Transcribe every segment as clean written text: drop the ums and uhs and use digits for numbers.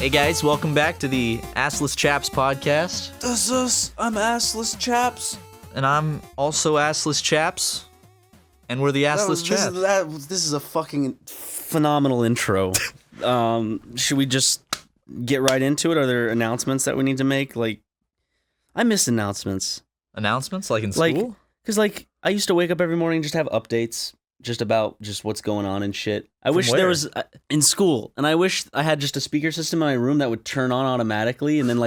Hey guys, welcome back to the Assless Chaps podcast. I'm Assless Chaps. And I'm also Assless Chaps. And we're the Assless Chaps. This is a fucking phenomenal intro. Should we just get right into it? Are there announcements that we need to make? Like, I miss announcements. Announcements? Like in school? Because, I used to wake up every morning and just have updates just about what's going on and shit. I wish there was in school, and I wish I had just a speaker system in my room that would turn on automatically, and then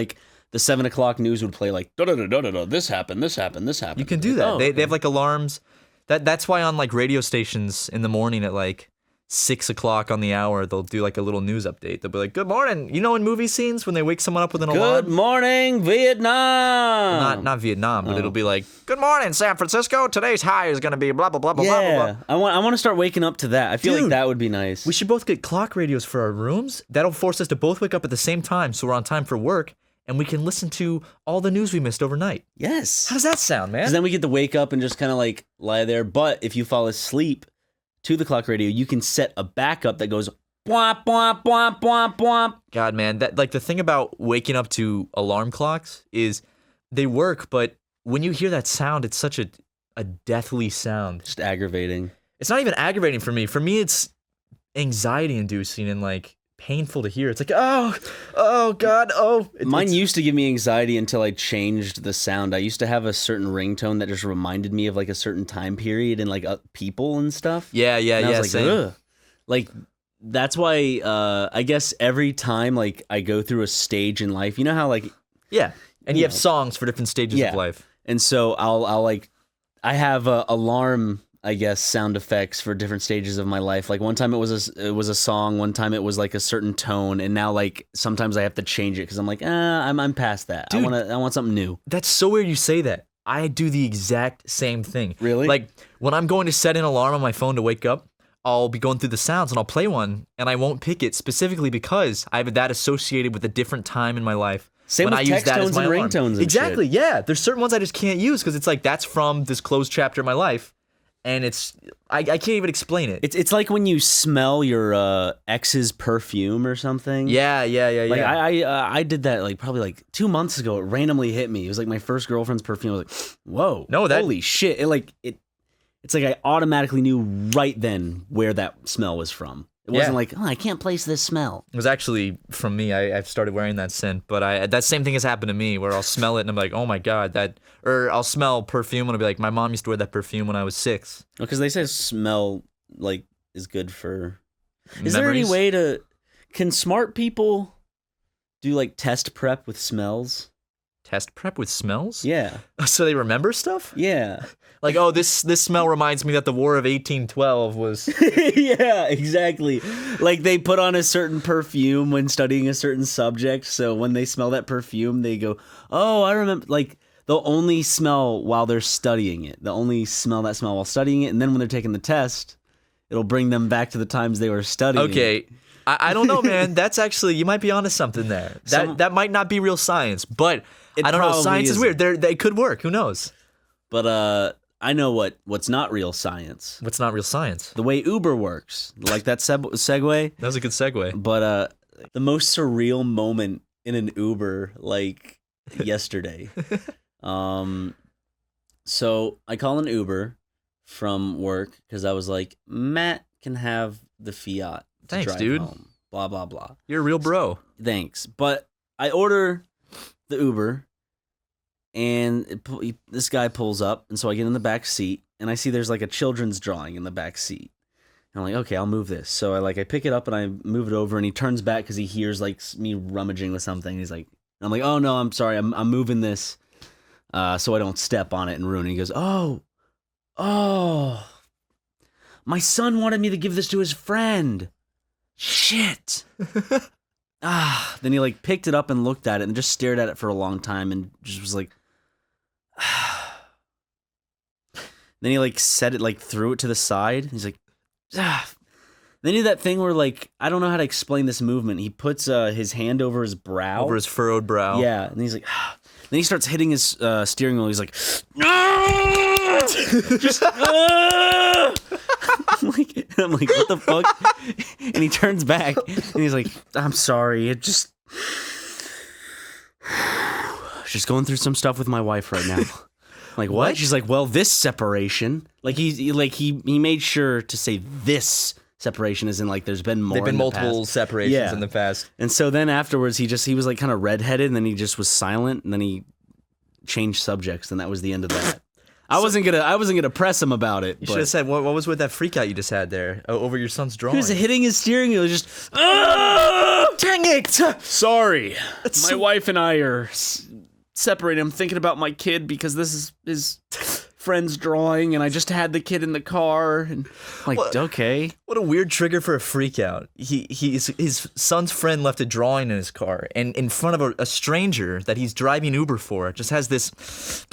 the 7 o'clock news would play da da da da da. This happened. You can do that. They have alarms. That's why on radio stations in the morning at 6 o'clock on the hour, they'll do a little news update. They'll be like, "Good morning." You know, in movie scenes when they wake someone up with an alarm. Good morning, Vietnam. Not Vietnam, but it'll be like, "Good morning, San Francisco. Today's high is gonna be blah blah blah blah blah blah." I want to start waking up to that. I feel like that would be nice. We should both get clock radios for our rooms. That'll force us to both wake up at the same time, so we're on time for work, and we can listen to all the news we missed overnight. Yes. How does that sound, man? Because then we get to wake up and just kind of lie there. But if you fall asleep to the clock radio, you can set a backup that goes bwomp, bwomp, bwomp, bwomp, bwomp. God, man, that the thing about waking up to alarm clocks is they work, but when you hear that sound, it's such a deathly sound. Just aggravating. It's not even aggravating for me. For me, it's anxiety-inducing and painful to hear. It's oh God, oh. Mine used to give me anxiety until I changed the sound. I used to have a certain ringtone that just reminded me of a certain time period and people and stuff. Yeah, and I was same. Ugh. That's why I guess every time I go through a stage in life, you know how yeah, and you have songs for different stages of life. And so I have alarm, I guess, sound effects for different stages of my life. One time it was a song, one time it was a certain tone, and now sometimes I have to change it because I'm I'm past that. Dude, I want something new. That's so weird you say that. I do the exact same thing. Really? When I'm going to set an alarm on my phone to wake up, I'll be going through the sounds and I'll play one, and I won't pick it specifically because I have that associated with a different time in my life. Same when with I text use that tones as my and alarm. ringtones and exactly, shit. Yeah. There's certain ones I just can't use because it's that's from this closed chapter of my life. And I can't even explain it. It's like when you smell your ex's perfume or something. Yeah. I did that probably 2 months ago. It randomly hit me. It was my first girlfriend's perfume. I was like, whoa, holy shit! It's I automatically knew right then where that smell was from. It wasn't I can't place this smell. It was actually from me. I've started wearing that scent, but that same thing has happened to me where I'll smell it and I'm like, oh my God, or I'll smell perfume and I'll be like, my mom used to wear that perfume when I was 6. Because they say smell is good for. Is memories. there any way can smart people do test prep with smells? Test prep with smells? Yeah. So they remember stuff? Yeah. This smell reminds me that the War of 1812 was... Yeah, exactly. They put on a certain perfume when studying a certain subject, so when they smell that perfume, they go, oh, I remember... they'll only smell while they're studying it. They'll only smell that smell while studying it, and then when they're taking the test, it'll bring them back to the times they were studying. Okay. I don't know, man. That's actually... You might be onto something there. That might not be real science, but... I don't know. Science is weird. They could work. Who knows? But I know what's not real science. What's not real science? The way Uber works. Like that segue? That was a good segue. But the most surreal moment in an Uber, yesterday. So I call an Uber from work because I was like, Matt can have the Fiat to Thanks, drive dude. home. Blah, blah, blah. You're a real bro. Thanks. But I order the Uber, and this guy pulls up, and so I get in the back seat, and I see there's a children's drawing in the back seat. And I'm like, okay, I'll move this. So I pick it up and I move it over, and he turns back because he hears me rummaging with something. He's like, I'm like, oh no, I'm sorry, I'm moving this, so I don't step on it and ruin it. He goes, oh, my son wanted me to give this to his friend. Shit. Then he picked it up and looked at it and just stared at it for a long time and just was like, then he set it threw it to the side. He's like, Then he did that thing where I don't know how to explain this movement. He puts his hand over his brow, over his furrowed brow. Yeah, and he's like, then he starts hitting his steering wheel. He's like, no, just. I'm like, what the fuck? And he turns back and he's like, I'm sorry. It just, Just going through some stuff with my wife right now. Like, what? She's like, well, this separation. Like he made sure to say this separation, as in like there's been more. There've been in the multiple past. separations in the past. And so then afterwards, he was like kind of redheaded, and then he just was silent, and then he changed subjects, and that was the end of that. I wasn't gonna press him about it. You should have said, what was with that freak out you just had there over your son's drawing? He was hitting his steering wheel, just, dang it! Sorry. My wife and I are separated. I'm thinking about my kid because this is his friend's drawing, and I just had the kid in the car, and I'm like, okay. What a weird trigger for a freak out. His son's friend left a drawing in his car, and in front of a stranger that he's driving Uber for, just has this.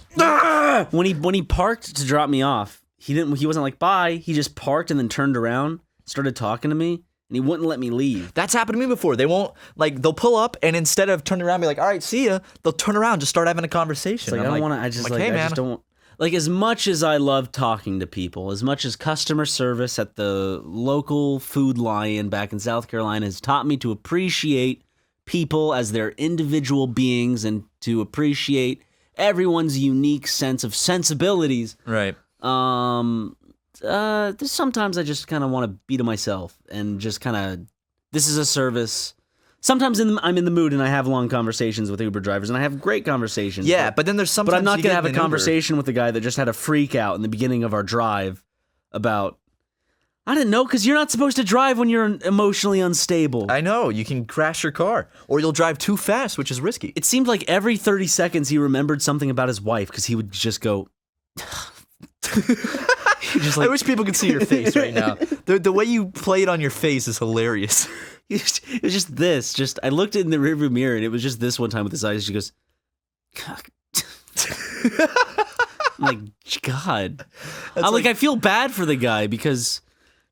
When he parked to drop me off, he wasn't like bye. He just parked and then turned around, started talking to me, and he wouldn't let me leave. That's happened to me before. They won't, like, they'll pull up, and instead of turning around and be like, all right, see ya, they'll turn around, just start having a conversation. It's like, I just don't. Like, as much as I love talking to people, as much as customer service at the local Food Lion back in South Carolina has taught me to appreciate people as their individual beings and to appreciate everyone's unique sense of sensibilities. Right. Sometimes I just kind of want to be to myself and just kind of, this is a service. Sometimes I'm in the mood and I have long conversations with Uber drivers, and I have great conversations. Yeah, but then there's sometimes. But I'm not going to have a Uber. conversation with the guy that just had a freak out in the beginning of our drive about, I didn't know, because you're not supposed to drive when you're emotionally unstable. I know, you can crash your car, or you'll drive too fast, which is risky. It seemed like every 30 seconds he remembered something about his wife, because he would just go. Just like, I wish people could see your face right now. The way you play it on your face is hilarious. It was just this. I looked in the rearview mirror, and it was just this one time with his eyes. She goes, I'm like, God. I feel bad for the guy because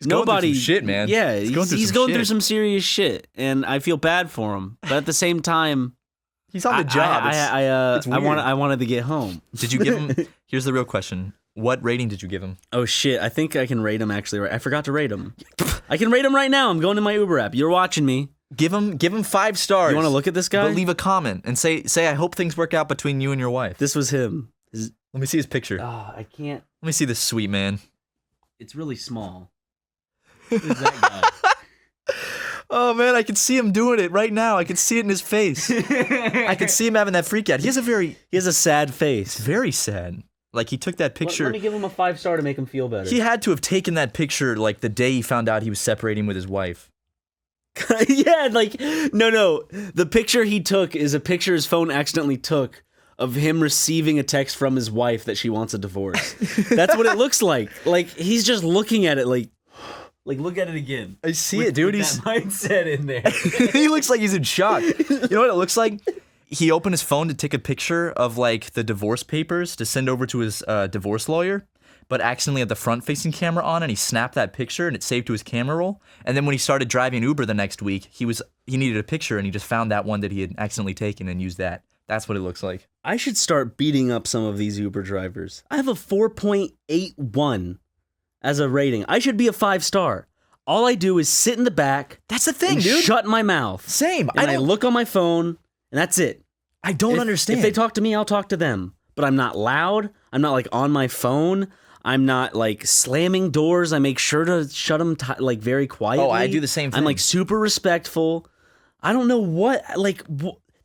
nobody. Going through some shit, man. Yeah, he's going through some serious shit, and I feel bad for him. But at the same time, he's on the job. I wanted to get home. Did you give him? Here's the real question. What rating did you give him? Oh, shit. I think I can rate him, actually. I forgot to rate him. I can rate him right now. I'm going to my Uber app. You're watching me. Give him 5 stars. You want to look at this guy? But leave a comment and say, I hope things work out between you and your wife. This was him. Let me see his picture. I can't. Let me see this sweet man. It's really small. Who's that guy? Oh, man, I can see him doing it right now. I can see it in his face. I can see him having that freak out. He has a sad face. It's very sad. Like, he took that picture. Let me give him a 5-star to make him feel better. He had to have taken that picture, like, the day he found out he was separating with his wife. Yeah, like, no. The picture he took is a picture his phone accidentally took of him receiving a text from his wife that she wants a divorce. That's what it looks like. Like, he's just looking at it like look at it again. I see it, dude. He's mindset in there. He looks like he's in shock. You know what it looks like? He opened his phone to take a picture of, like, the divorce papers to send over to his divorce lawyer, but accidentally had the front-facing camera on, and he snapped that picture, and it saved to his camera roll. And then when he started driving Uber the next week, he needed a picture, and he just found that one that he had accidentally taken and used that. That's what it looks like. I should start beating up some of these Uber drivers. I have a 4.81 as a rating. I should be a 5-star. All I do is sit in the back. That's the thing, and dude. Shut my mouth. Same. And I look on my phone. And that's it. I don't understand. If they talk to me, I'll talk to them. But I'm not loud. I'm not, like, on my phone. I'm not, like, slamming doors. I make sure to shut them, like, very quietly. Oh, I do the same thing. I'm, like, super respectful. I don't know what, like,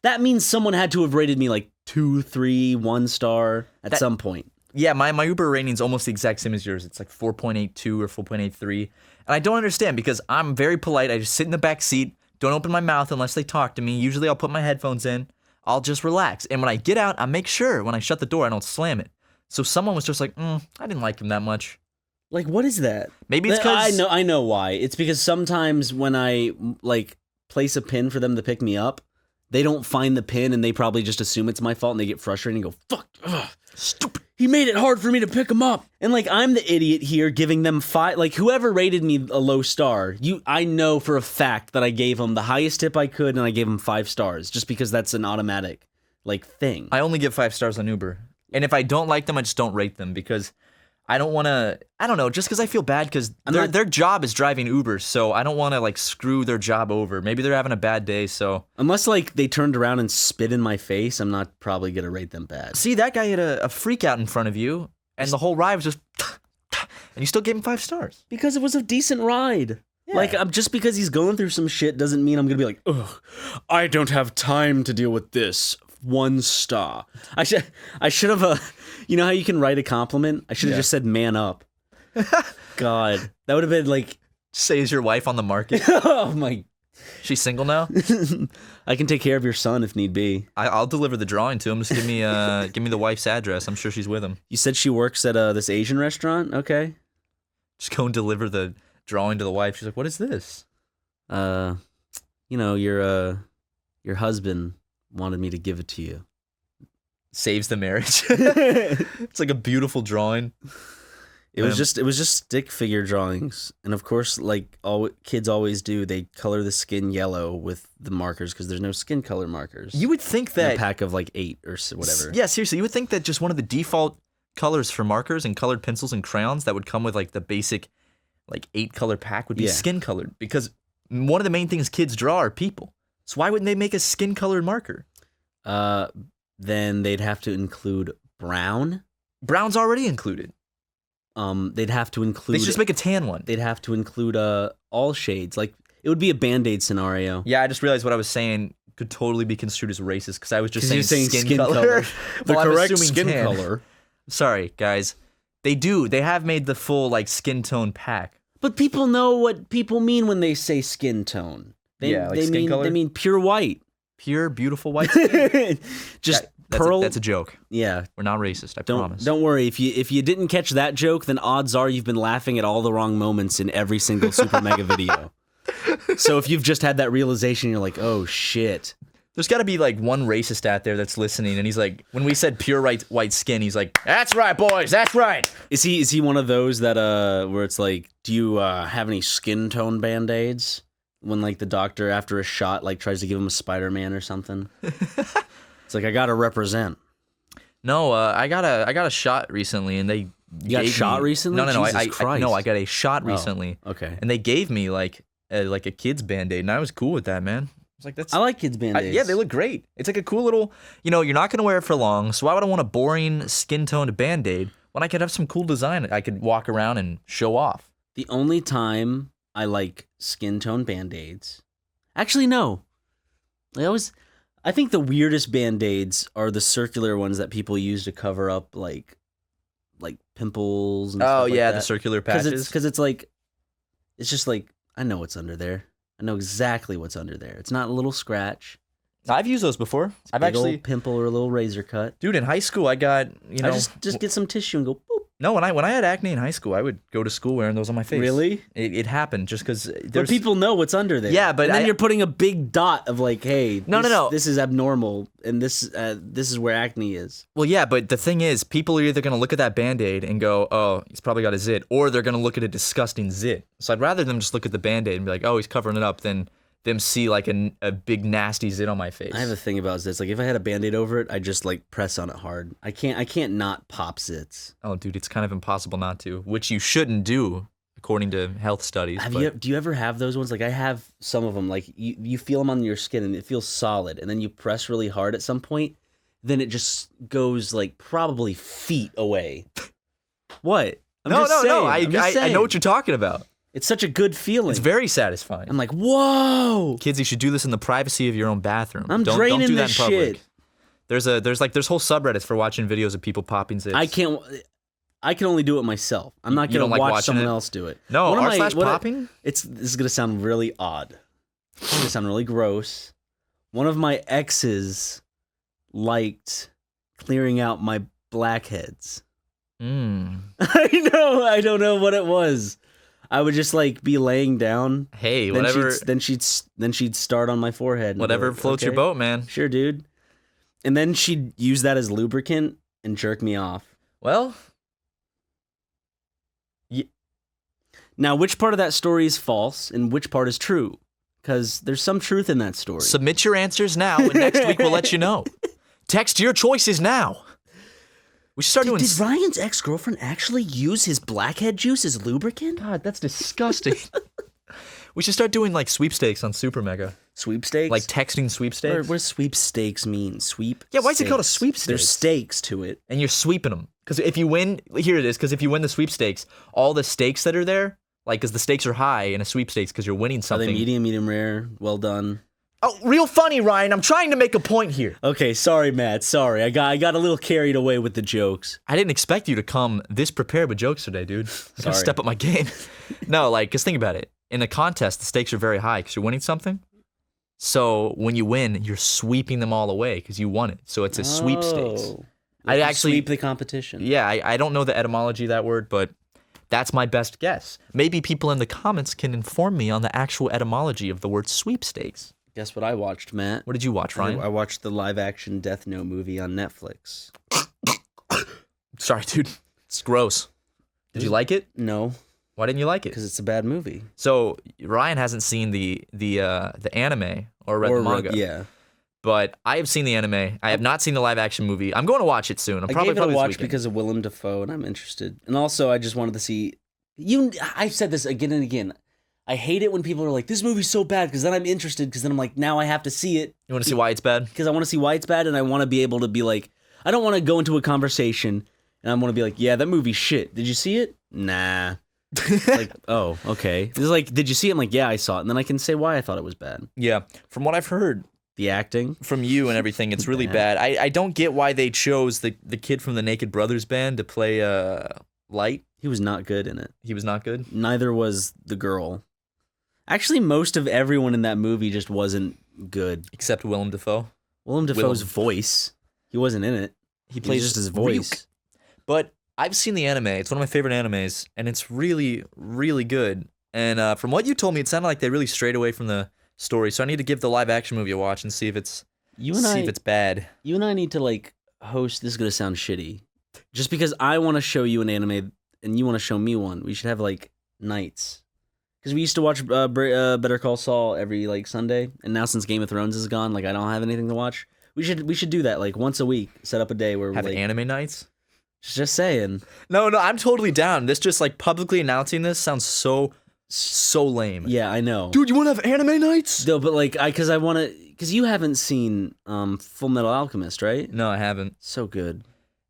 that means someone had to have rated me, like, 2, 3, 1 star at some point. Yeah, my Uber rating's almost the exact same as yours. It's like 4.82 or 4.83. And I don't understand because I'm very polite. I just sit in the back seat. Don't open my mouth unless they talk to me. Usually I'll put my headphones in. I'll just relax. And when I get out, I make sure when I shut the door, I don't slam it. So someone was just like, I didn't like him that much. Like, what is that? Maybe it's because... I know why. It's because sometimes when I, like, place a pin for them to pick me up, they don't find the pin and they probably just assume it's my fault and they get frustrated and go, fuck, stupid. He made it hard for me to pick him up. And, like, I'm the idiot here giving them 5. Like, whoever rated me a low star, I know for a fact that I gave him the highest tip I could and I gave him 5 stars just because that's an automatic, like, thing. I only give 5 stars on Uber. And if I don't like them, I just don't rate them because I don't want to. I don't know. Just because I feel bad because their job is driving Uber, so I don't want to like screw their job over. Maybe they're having a bad day, so unless like they turned around and spit in my face, I'm not probably gonna rate them bad. See, that guy had a freak out in front of you, and the whole ride was just, and you still gave him 5 stars Because it was a decent ride. Yeah. Like, just because he's going through some shit doesn't mean I'm gonna be like, ugh, I don't have time to deal with this. 1 star. I should have you know how you can write a compliment? I should have just said man up. God, that would have been like, Say, is your wife on the market? oh my, She's single now. I can take care of your son if need be. I'll deliver the drawing to him. Just give me the wife's address. I'm sure she's with him. You said she works at this Asian restaurant? Okay. Just go and deliver the drawing to the wife. She's like, what is this? You know, your husband wanted me to give it to you. Saves the marriage. It's like a beautiful drawing. It was just stick figure drawings, and of course, like all kids always do, they color the skin yellow with the markers because there's no skin color markers. You would think that a pack of like 8 or whatever. Yeah, seriously, you would think that just one of the default colors for markers and colored pencils and crayons that would come with like the basic like 8 color pack would be skin colored, because one of the main things kids draw are people. So why wouldn't they make a skin colored marker? Then they'd have to include brown. Brown's already included. They'd have to include. They should just make a tan one. They'd have to include all shades. Like it would be a Band-Aid scenario. Yeah, I just realized what I was saying could totally be construed as racist because I was just saying skin color. The well, correct skin color. Sorry, guys. They do. They have made the full like skin tone pack. But people know what people mean when they say skin tone. They mean pure white. Pure, beautiful white skin? Just pearl. That's a joke. Yeah. We're not racist, I promise. Don't worry. If you didn't catch that joke, then odds are you've been laughing at all the wrong moments in every single Super Mega video. So if you've just had that realization, you're like, oh shit. There's got to be like one racist out there that's listening, and he's like, when we said pure white skin, he's like, that's right, boys, that's right. Is he one of those that where it's like, do you have any skin tone Band-Aids? When like the doctor after a shot like tries to give him a Spider-Man or something. It's like, I gotta represent. No, I got a shot recently, and they got shot recently. No, Jesus I got a shot recently. Okay, and they gave me like a kid's Band-Aid, and I was cool with that, man. I was like, I like kids Band-Aids. Yeah, they look great. It's like a cool little, you're not gonna wear it for long, so why would I want a boring skin toned Band-Aid when I could have some cool design I could walk around and show off? The only time I like skin tone Band-Aids, actually no, I think the weirdest Band-Aids are the circular ones that people use to cover up like pimples and stuff like that. The circular patches. Because it's just like, I know what's under there. I know exactly what's under there. It's not a little scratch. I've used those before. I've actually pimple or a little razor cut. Dude, in high school I got, I just get some tissue and go boop. No, when I had acne in high school, I would go to school wearing those on my face. Really? It happened just because. But people know what's under there. Yeah, but and then you're putting a big dot of like, hey, no. This is abnormal, and this is where acne is. Well, yeah, but the thing is, people are either gonna look at that Band-Aid and go, oh, he's probably got a zit, or they're gonna look at a disgusting zit. So I'd rather them just look at the Band-Aid and be like, oh, he's covering it up, than them see like a big nasty zit on my face. I have a thing about zits. Like if I had a Band-Aid over it, I just like press on it hard. I can't not pop zits. Oh, dude, it's kind of impossible not to, which you shouldn't do according to health studies. Do you ever have those ones? Like I have some of them. Like you feel them on your skin and it feels solid, and then you press really hard at some point, then it just goes like probably feet away. What? No. I know what you're talking about. It's such a good feeling. It's very satisfying. I'm like, whoa! Kids, you should do this in the privacy of your own bathroom. Don't do that in public. Shit. There's whole subreddits for watching videos of people popping zits. I can only do it myself. I'm not gonna watch someone else do it. No, r/popping? This is gonna sound really odd. It's gonna sound really gross. One of my exes liked clearing out my blackheads. I know. I don't know what it was. I would just like be laying down. Hey, whatever. Then she'd start on my forehead. Whatever like, floats your boat, man. Sure, dude. And then she'd use that as lubricant and jerk me off. Well, now which part of that story is false and which part is true? Because there's some truth in that story. Submit your answers now, and next week we'll let you know. Text your choices now. We should start doing. Did Ryan's ex-girlfriend actually use his blackhead juice as lubricant? God, that's disgusting. We should start doing like sweepstakes on SuperMega. Sweepstakes? Like texting sweepstakes. What does sweepstakes mean? Sweep? Yeah, why is it called a sweepstakes? There's stakes to it. And you're sweeping them. Because if you win, here it is, because if you win the sweepstakes, all the stakes that are there, like, because the stakes are high in a sweepstakes because you're winning something. Are they medium rare, well done? Oh, real funny, Ryan. I'm trying to make a point here. Okay, sorry, Matt. Sorry. I got a little carried away with the jokes. I didn't expect you to come this prepared with jokes today, dude. I gotta step up my game. No, like, because think about it. In a contest, the stakes are very high because you're winning something. So when you win, you're sweeping them all away because you won it. So it's a sweepstakes. I actually sweep the competition. Yeah, I don't know the etymology of that word, but that's my best guess. Maybe people in the comments can inform me on the actual etymology of the word sweepstakes. Guess what I watched, Matt? What did you watch, Ryan? I watched the live-action Death Note movie on Netflix. Sorry, dude. It's gross. Did you like it? No. Why didn't you like it? Because it's a bad movie. So Ryan hasn't seen the anime or read the manga. Yeah. But I have seen the anime. I have not seen the live action movie. I'm going to watch it soon. I gave it a watch because of Willem Dafoe, and I'm interested. And also, I just wanted to see I've said this again and again. I hate it when people are like, "This movie's so bad," because then I'm interested. Because then I'm like, now I have to see it. You want to see why it's bad? Because I want to see why it's bad, and I want to be able to be like, I don't want to go into a conversation and I want to be like, "Yeah, that movie's shit. Did you see it?" Nah. Like, oh, okay. It's like, did you see it? I'm like, yeah, I saw it. And then I can say why I thought it was bad. Yeah. From what I've heard, the acting from you and everything, it's really bad. I don't get why they chose the kid from the Naked Brothers band to play Light. He was not good in it. He was not good? Neither was the girl. Actually, most of everyone in that movie just wasn't good. Except Willem Dafoe. Willem Dafoe's voice. He wasn't in it. He plays just his voice. Ryuk. But I've seen the anime. It's one of my favorite animes, and it's really, really good. And from what you told me, it sounded like they really strayed away from the story. So I need to give the live action movie a watch and see if it's if it's bad. You and I need to like host. This is gonna sound shitty, just because I want to show you an anime and you want to show me one. We should have like nights. Because we used to watch Better Call Saul every like Sunday, and now since Game of Thrones is gone, like I don't have anything to watch. We should do that like once a week. Set up a day where have we like, anime nights. Just saying. No, I'm totally down. This just like publicly announcing this sounds so lame. Yeah, I know. Dude, you want to have anime nights? No, but like because you haven't seen Full Metal Alchemist, right? No, I haven't. So good.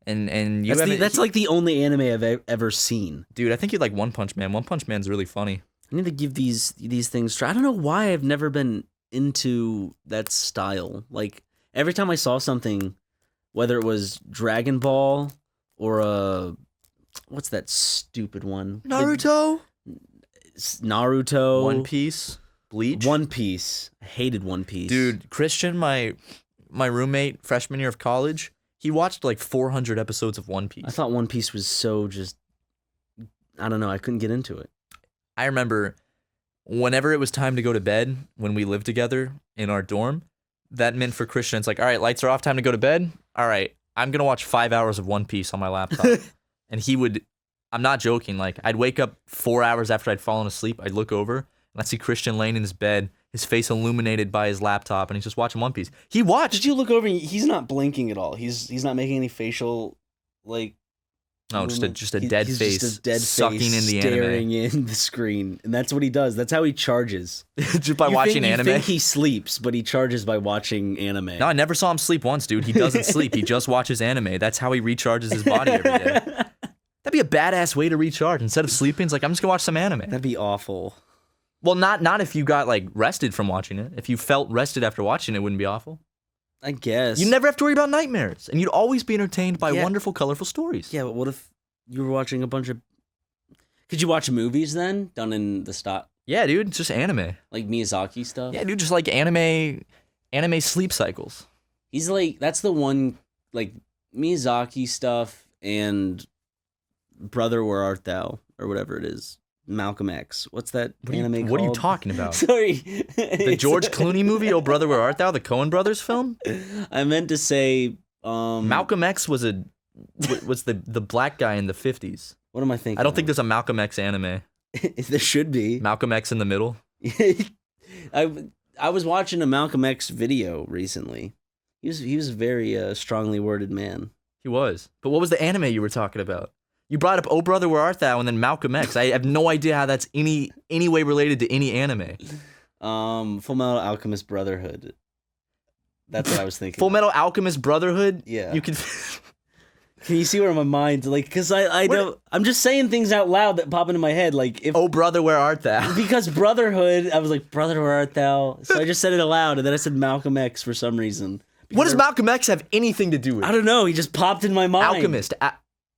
And you that's like the only anime I've ever seen. Dude, I think you'd like One Punch Man. One Punch Man's really funny. I need to give these things a try. I don't know why I've never been into that style. Like every time I saw something, whether it was Dragon Ball or what's that stupid one? Naruto? Naruto. One Piece? Bleach? One Piece. I hated One Piece. Dude, Christian, my roommate, freshman year of college, he watched like 400 episodes of One Piece. I thought One Piece was so just, I don't know, I couldn't get into it. I remember whenever it was time to go to bed when we lived together in our dorm, that meant for Christian, it's like, all right, lights are off, time to go to bed. All right, I'm going to watch 5 hours of One Piece on my laptop. And he would, I'm not joking, like I'd wake up 4 hours after I'd fallen asleep, I'd look over, and I'd see Christian laying in his bed, his face illuminated by his laptop, and he's just watching One Piece. He watched. Did you look over? He's not blinking at all. He's not making any facial, like... No, just a dead face, just a dead sucking face in the staring anime. in the screen, and that's what he does. That's how he charges. Just by watching anime. You think he sleeps, but he charges by watching anime. No, I never saw him sleep once, dude. He doesn't sleep. He just watches anime. That's how he recharges his body every day. That'd be a badass way to recharge. Instead of sleeping, it's like, I'm just gonna watch some anime. That'd be awful. Well, not if you got like rested from watching it. If you felt rested after watching it, wouldn't be awful. I guess. You never have to worry about nightmares, and you'd always be entertained by wonderful, colorful stories. Yeah, but what if you were watching a bunch of... Could you watch movies then? Done in the style? Yeah, dude, it's just anime. Like Miyazaki stuff? Yeah, dude, just like anime sleep cycles. He's like, that's the one, like, Miyazaki stuff and Brother, Where Art Thou? Or whatever it is. Malcolm X. What's that anime called? What are you talking about? Sorry. The George Clooney movie, Oh Brother, Where Art Thou? The Coen Brothers film? I meant to say... Malcolm X was the black guy in the 50s. What am I thinking? I don't think there's a Malcolm X anime. There should be. Malcolm X in the middle. I was watching a Malcolm X video recently. He was a very strongly worded man. He was. But what was the anime you were talking about? You brought up Oh Brother, Where Art Thou and then Malcolm X. I have no idea how that's any way related to any anime. Full Metal Alchemist Brotherhood. That's what I was thinking. Full Metal Alchemist Brotherhood? Yeah. You can... Can you see where my mind, like, because I don't, I'm just saying things out loud that pop into my head, like, if... Oh Brother, Where Art Thou? Because Brotherhood, I was like, Brother, Where Art Thou? So I just said it aloud, and then I said Malcolm X for some reason. What does Malcolm X have anything to do with? I don't know, he just popped in my mind.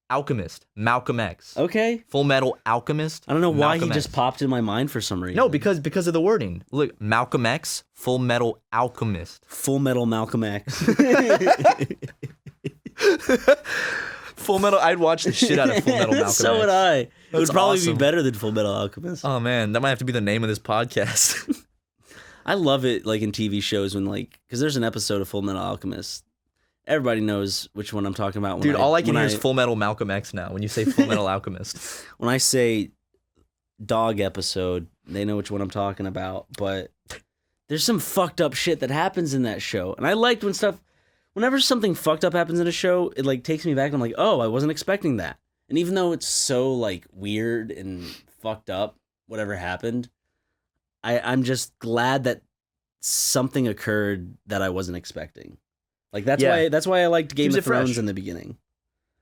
Alchemist. Malcolm X. Okay. Full Metal Alchemist. I don't know why Malcolm he X. just popped in my mind for some reason. No, because of the wording. Look, Malcolm X, Full Metal Alchemist. Full Metal Malcolm X. Full Metal, I'd watch the shit out of Full Metal Malcolm X. So would I. It would probably awesome. be better than Full Metal Alchemist. Oh man, that might have to be the name of this podcast. I love it, like, in TV shows when, like, because there's an episode of Full Metal Alchemist. Everybody knows which one I'm talking about. Dude, all I can hear is Full Metal Malcolm X now when you say Full Metal Alchemist. When I say dog episode, they know which one I'm talking about. But there's some fucked up shit that happens in that show. And I liked whenever something fucked up happens in a show, it, like, takes me back. And I'm like, oh, I wasn't expecting that. And even though it's so, like, weird and fucked up, whatever happened, I'm just glad that something occurred that I wasn't expecting. Like, that's why I liked Game of Thrones fresh. in the beginning.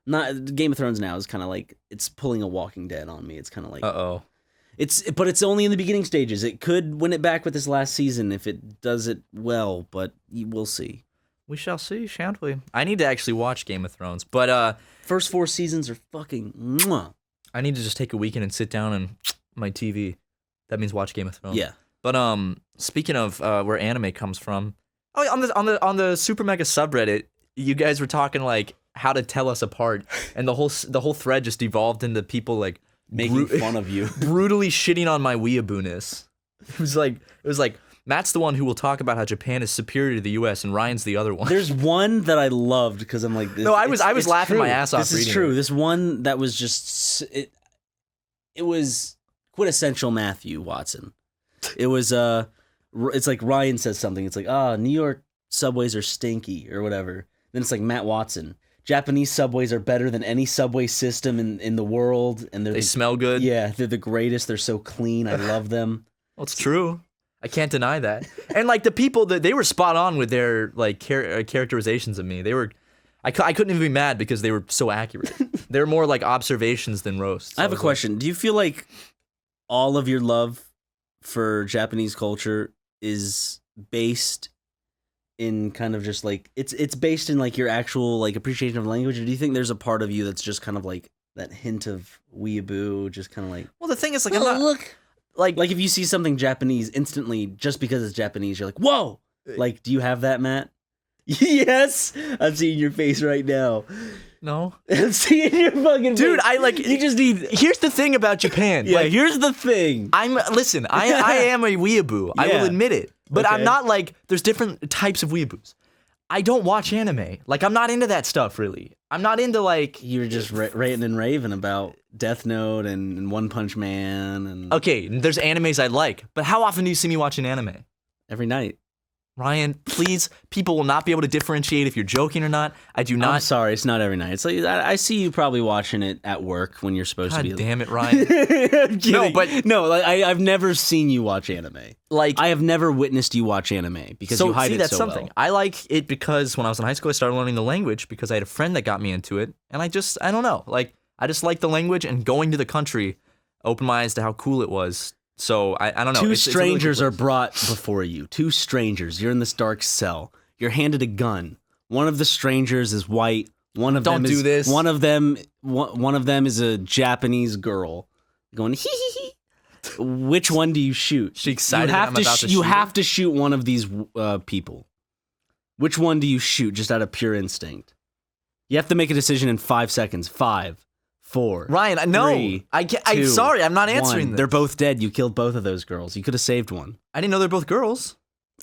Not Game of Thrones now is kind of like, it's pulling a Walking Dead on me. It's kind of like, but it's only in the beginning stages. It could win it back with this last season if it does it well, but we'll see. We shall see, shan't we? I need to actually watch Game of Thrones, but first 4 seasons are fucking mwah. I need to just take a weekend and sit down and my TV. That means watch Game of Thrones. Yeah. But speaking of where anime comes from, on the SuperMega subreddit, you guys were talking like how to tell us apart, and the whole thread just evolved into people like making fun of you, brutally shitting on my weeaboo-ness. It was like Matt's the one who will talk about how Japan is superior to the U.S. and Ryan's the other one. There's one that I loved because I'm like, this, no, I was laughing true. my ass off. This is true. This one that was just it was quintessential Matthew Watson. It was it's like Ryan says something. It's like, New York subways are stinky or whatever. Then it's like Matt Watson. Japanese subways are better than any subway system in the world, and they smell good. Yeah, they're the greatest. They're so clean. I love them. Well, it's true. I can't deny that. And like the people that they were spot on with their like characterizations of me. They were, I couldn't even be mad because they were so accurate. They're more like observations than roasts. I have a question. Do you feel like all of your love for Japanese culture is based in kind of just like it's based in like your actual like appreciation of language, or do you think there's a part of you that's just kind of like that hint of weeaboo, just kind of like, well, the thing is like, I'm not look like if you see something Japanese instantly just because it's Japanese, you're like, whoa, like, do you have that, Matt? Yes, I'm seeing your face right now. No, I'm seeing your fucking dude. face. I like. You just need. Here's the thing about Japan. Yeah, like, here's the thing. I am a weeaboo. I will admit it. But Okay. I'm not like. There's different types of weeaboos. I don't watch anime. Like, I'm not into that stuff really. I'm not into like. You're just ranting and raving about Death Note and One Punch Man and. Okay, there's animes I like, but how often do you see me watching anime? Every night. Ryan, please, people will not be able to differentiate if you're joking or not. I do not. I'm sorry, it's not every night. It's like I see you probably watching it at work when you're supposed to be. God damn it, Ryan. I'm kidding. No, but no, like I've never seen you watch anime. Like, I have never witnessed you watch anime because you hide see, it that's so something. well. I like it because when I was in high school, I started learning the language because I had a friend that got me into it, and I don't know, like I just like the language, and going to the country opened my eyes to how cool it was. So I don't know. Two It's a really strangers cool are brought before you. Two strangers. You're in this dark cell. You're handed a gun. One of the strangers is white. One of Don't them do is this. One of them is a Japanese girl going hee hee hee. Which one do you shoot? She excited You that have I'm to about to you shoot have her? to shoot one of these people. Which one do you shoot just out of pure instinct? You have to make a decision in 5 seconds. 5, 4. Ryan, no. 3, I'm 2, sorry, I'm not answering 1. this. They're both dead. You killed both of those girls. You could have saved one. I didn't know they're both girls.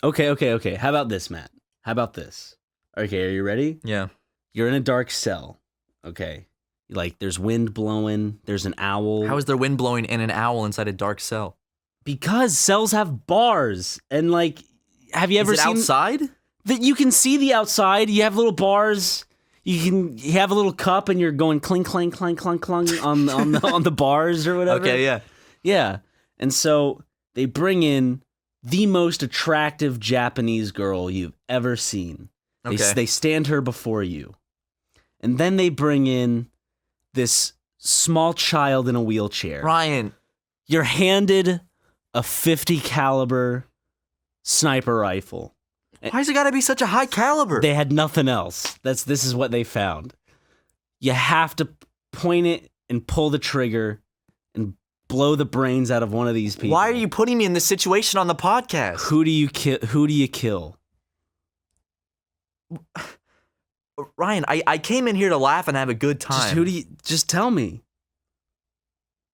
Okay. How about this, Matt? How about this? Okay, are you ready? Yeah. You're in a dark cell. Okay. Like, there's wind blowing. There's an owl. How is there wind blowing and an owl inside a dark cell? Because cells have bars. And, like, have you ever Is it seen... outside? That you can see the outside. You have little bars. You have a little cup and you're going clink, clank, clank, clunk, clunk on the bars or whatever. Okay, yeah. Yeah. And so they bring in the most attractive Japanese girl you've ever seen. Okay. They stand her before you. And then they bring in this small child in a wheelchair. Ryan. You're handed a .50 caliber sniper rifle. Why's it got to be such a high caliber? They had nothing else. This is what they found. You have to point it and pull the trigger and blow the brains out of one of these people. Why are you putting me in this situation on the podcast? Who do you kill? Ryan, I came in here to laugh and have a good time. Just tell me.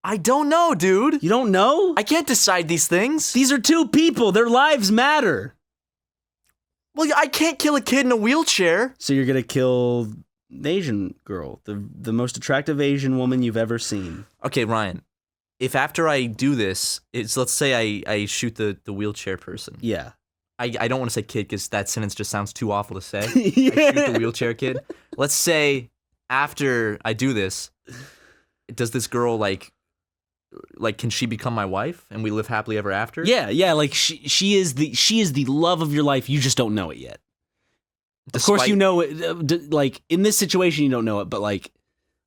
I don't know, dude. You don't know? I can't decide these things. These are two people. Their lives matter. Well, I can't kill a kid in a wheelchair. So you're gonna kill the Asian girl, the most attractive Asian woman you've ever seen. Okay, Ryan. If after I do this, let's say I shoot the wheelchair person. Yeah. I don't want to say kid because that sentence just sounds too awful to say. Yeah. I shoot the wheelchair kid. Let's say after I do this, does this girl like can she become my wife and we live happily ever after? Yeah, like she is the love of your life. You just don't know it yet. Of course you know it. Like in this situation, you don't know it, but like,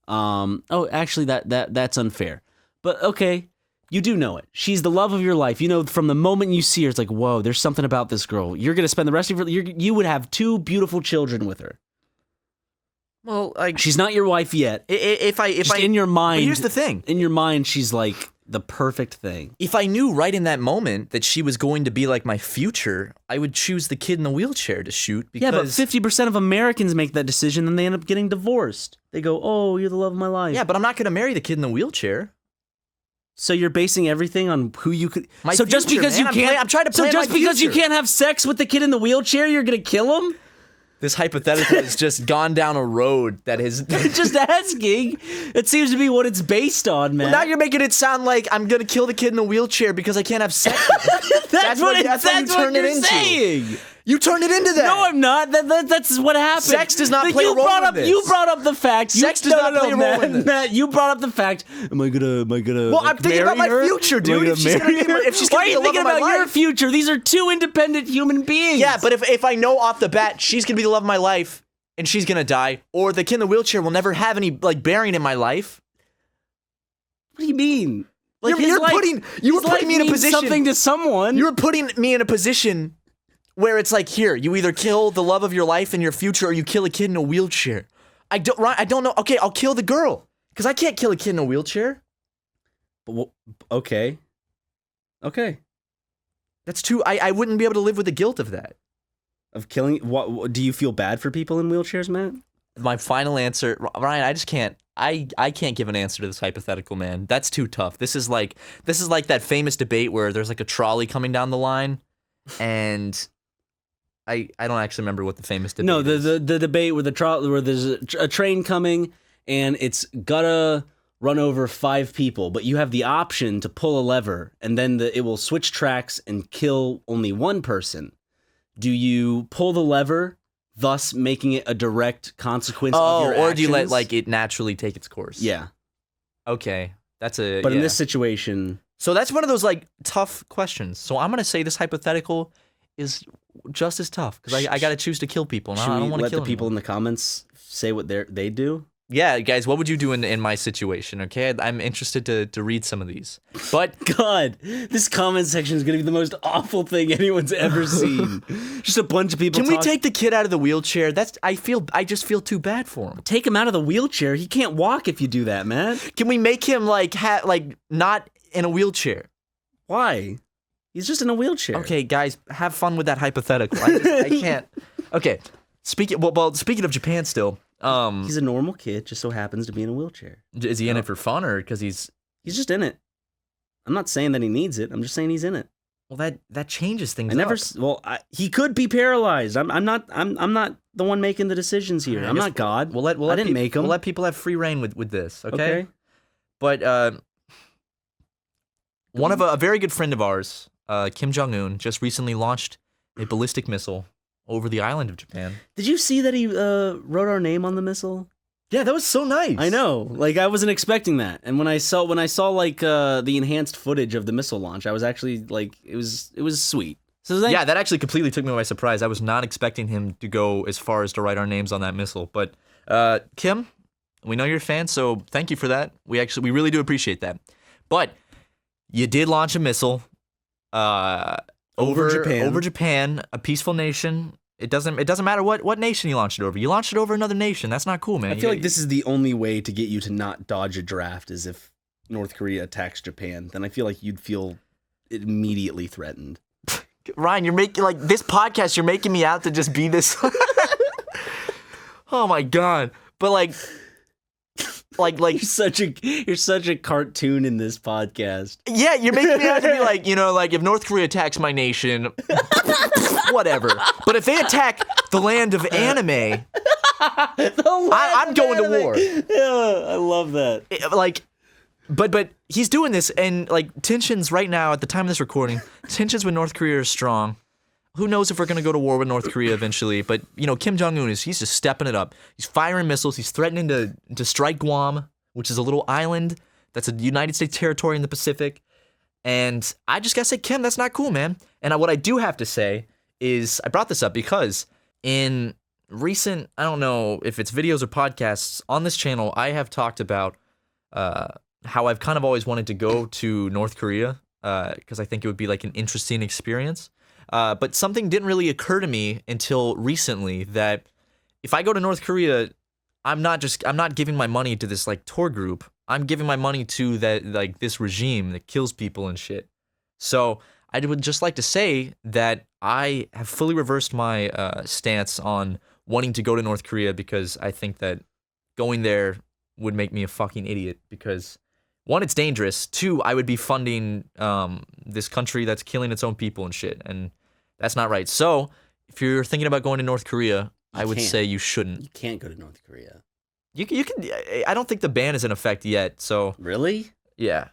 actually that's unfair. But okay, you do know it. She's the love of your life. You know, from the moment you see her, it's like, whoa, there's something about this girl. You're gonna spend the rest of you would have 2 beautiful children with her. Well, she's not your wife yet. If in your mind, but here's the thing. In your mind, she's like the perfect thing. If I knew right in that moment that she was going to be like my future, I would choose the kid in the wheelchair to shoot. Because yeah, but 50% of Americans make that decision and they end up getting divorced. They go, "Oh, you're the love of my life." Yeah, but I'm not going to marry the kid in the wheelchair. So you're basing everything on who you could. Just because you can't, I'm trying to plan So just my because future. you can't have sex with the kid in the wheelchair, you're gonna kill him? This hypothetical has just gone down a road that is... Just asking. It seems to be what it's based on, man. Well, now you're making it sound like I'm going to kill the kid in the wheelchair because I can't have sex with him. that's what you're saying. You turned it into that. No, I'm not. That's what happened. Sex does not play a role in this. You brought up the fact. Sex does not play a role in this. Matt, you brought up the fact. Am I gonna? Well, I'm thinking about my future, dude. If she's gonna be the love of my life. Why are you thinking about your future? These are 2 independent human beings. Yeah, but if I know off the bat she's gonna be the love of my life and she's gonna die, or the kid in the wheelchair will never have any bearing in my life. What do you mean? Like you were putting me in a position. Something to someone. You were putting me in a position where it's like, here, you either kill the love of your life and your future, or you kill a kid in a wheelchair. I don't know. Okay, I'll kill the girl because I can't kill a kid in a wheelchair. Okay. That's too. I wouldn't be able to live with the guilt of that. Of killing. What do you feel bad for people in wheelchairs, Matt? My final answer, Ryan. I just can't. I can't give an answer to this hypothetical, man. That's too tough. This is like that famous debate where there's like a trolley coming down the line, and I don't actually remember what the famous debate is. No, the debate where where there's a train coming and it's gotta run over 5 people, but you have the option to pull a lever and then it will switch tracks and kill only 1 person. Do you pull the lever, thus making it a direct consequence of your actions? Or do you let it naturally take its course? Yeah. Okay. But in this situation, so that's one of those tough questions. So I'm gonna say this hypothetical is just as tough because I got to choose to kill people. Should I don't want to let kill the people in the comments say what they do? Yeah, guys, what would you do in my situation? Okay, I'm interested to read some of these. But God, this comment section is gonna be the most awful thing anyone's ever seen. Just a bunch of people. Can we take the kid out of the wheelchair? I just feel too bad for him. Take him out of the wheelchair. He can't walk if you do that, man. Can we make him not in a wheelchair? Why? He's just in a wheelchair. Okay, guys, have fun with that hypothetical. I can't. Okay, speaking of Japan still. He's a normal kid, just so happens to be in a wheelchair. Is he in it for fun or because he's just in it? I'm not saying that he needs it. I'm just saying he's in it. Well, that changes things. He could be paralyzed. I'm not the one making the decisions here. I'm not God. I didn't make him. We'll let people have free reign with this. Okay. But a very good friend of ours, Kim Jong-un, just recently launched a ballistic missile over the island of Japan. Did you see that he wrote our name on the missile? Yeah, that was so nice. I know. Like, I wasn't expecting that. And when I saw like the enhanced footage of the missile launch, I was actually like, it was sweet. So yeah, that actually completely took me by surprise. I was not expecting him to go as far as to write our names on that missile. But Kim, we know you're a fan, so thank you for that. We really do appreciate that. But you did launch a missile over Japan, a peaceful nation. It doesn't matter what nation you launched it over. You launched it over another nation. That's not cool, man. I feel like this is the only way to get you to not dodge a draft is if North Korea attacks Japan. Then I feel like you'd feel immediately threatened. Ryan, you're making like this podcast. You're making me out to just be this. Oh my god! But like you're such a cartoon in this podcast. Yeah, you're making me out to be like, like if North Korea attacks my nation, whatever. But if they attack the land of anime, I'm going to war. Yeah, I love that. But he's doing this, and like tensions right now at the time of this recording, tensions with North Korea are strong. Who knows if we're gonna go to war with North Korea eventually? But Kim Jong-un he's just stepping it up. He's firing missiles. He's threatening to strike Guam, which is a little island that's a United States territory in the Pacific. And I just gotta say, Kim, that's not cool, man. And what I do have to say is, I brought this up because in recent, I don't know if it's videos or podcasts on this channel, I have talked about how I've kind of always wanted to go to North Korea because I think it would be like an interesting experience. But something didn't really occur to me until recently that if I go to North Korea, I'm not giving my money to this like tour group. I'm giving my money to this regime that kills people and shit. So I would just like to say that I have fully reversed my stance on wanting to go to North Korea because I think that going there would make me a fucking idiot because one, it's dangerous. Two, I would be funding this country that's killing its own people and shit, and that's not right. So, if you're thinking about going to North Korea, I would say you shouldn't. You can't go to North Korea. You can. I don't think the ban is in effect yet. So really, yeah.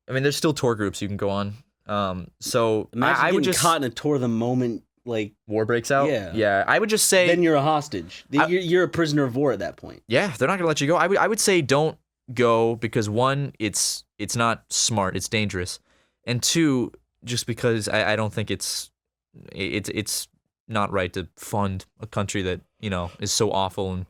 I mean, there's still tour groups you can go on. So imagine I would getting just caught in a tour the moment like war breaks out. Yeah, yeah. I would just say then you're a hostage. You're a prisoner of war at that point. Yeah, they're not gonna let you go. I would say don't go because one, it's not smart. It's dangerous, and two, just because I don't think it's not right to fund a country that is so awful and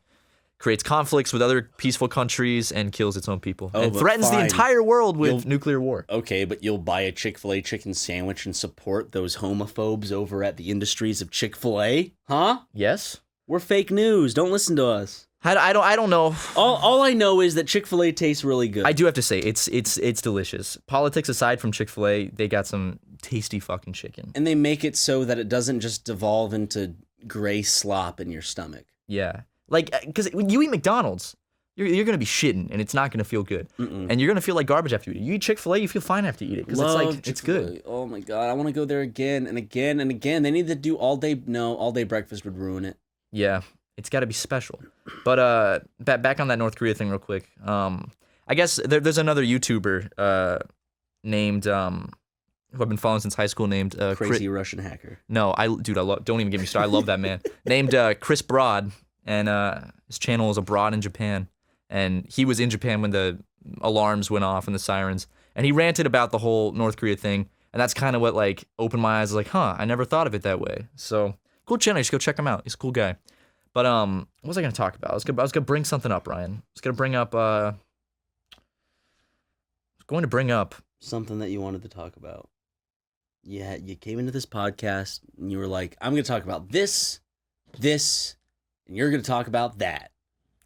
creates conflicts with other peaceful countries and kills its own people and threatens the entire world with nuclear war. Okay, but you'll buy a Chick-fil-A chicken sandwich and support those homophobes over at the industries of Chick-fil-A? Huh? Yes. We're fake news. Don't listen to us. I don't know. All I know is that Chick-fil-A tastes really good. I do have to say it's delicious. Politics aside from Chick-fil-A, they got some tasty fucking chicken. And they make it so that it doesn't just devolve into gray slop in your stomach. Yeah. Like, because when you eat McDonald's, you're going to be shitting, and it's not going to feel good. And you're going to feel like garbage after you eat it. You eat Chick-fil-A, you feel fine after you eat it, because it's good. Oh my God, I want to go there again and again and again. They need to do all day breakfast would ruin it. Yeah, it's got to be special. But back on that North Korea thing real quick. I guess there's another YouTuber named, who I've been following since high school named... Crazy Russian hacker. No, don't even get me started. I love that man. Named Chris Broad. And his channel is abroad in Japan, and he was in Japan when the alarms went off and the sirens, and he ranted about the whole North Korea thing, and that's kind of what like opened my eyes. Like, I never thought of it that way. So cool channel, you should go check him out. He's a cool guy. But what was I gonna talk about? I was gonna bring something up, Ryan. I was gonna bring up something that you wanted to talk about. Yeah, you came into this podcast and you were like, I'm gonna talk about this. And you're going to talk about that.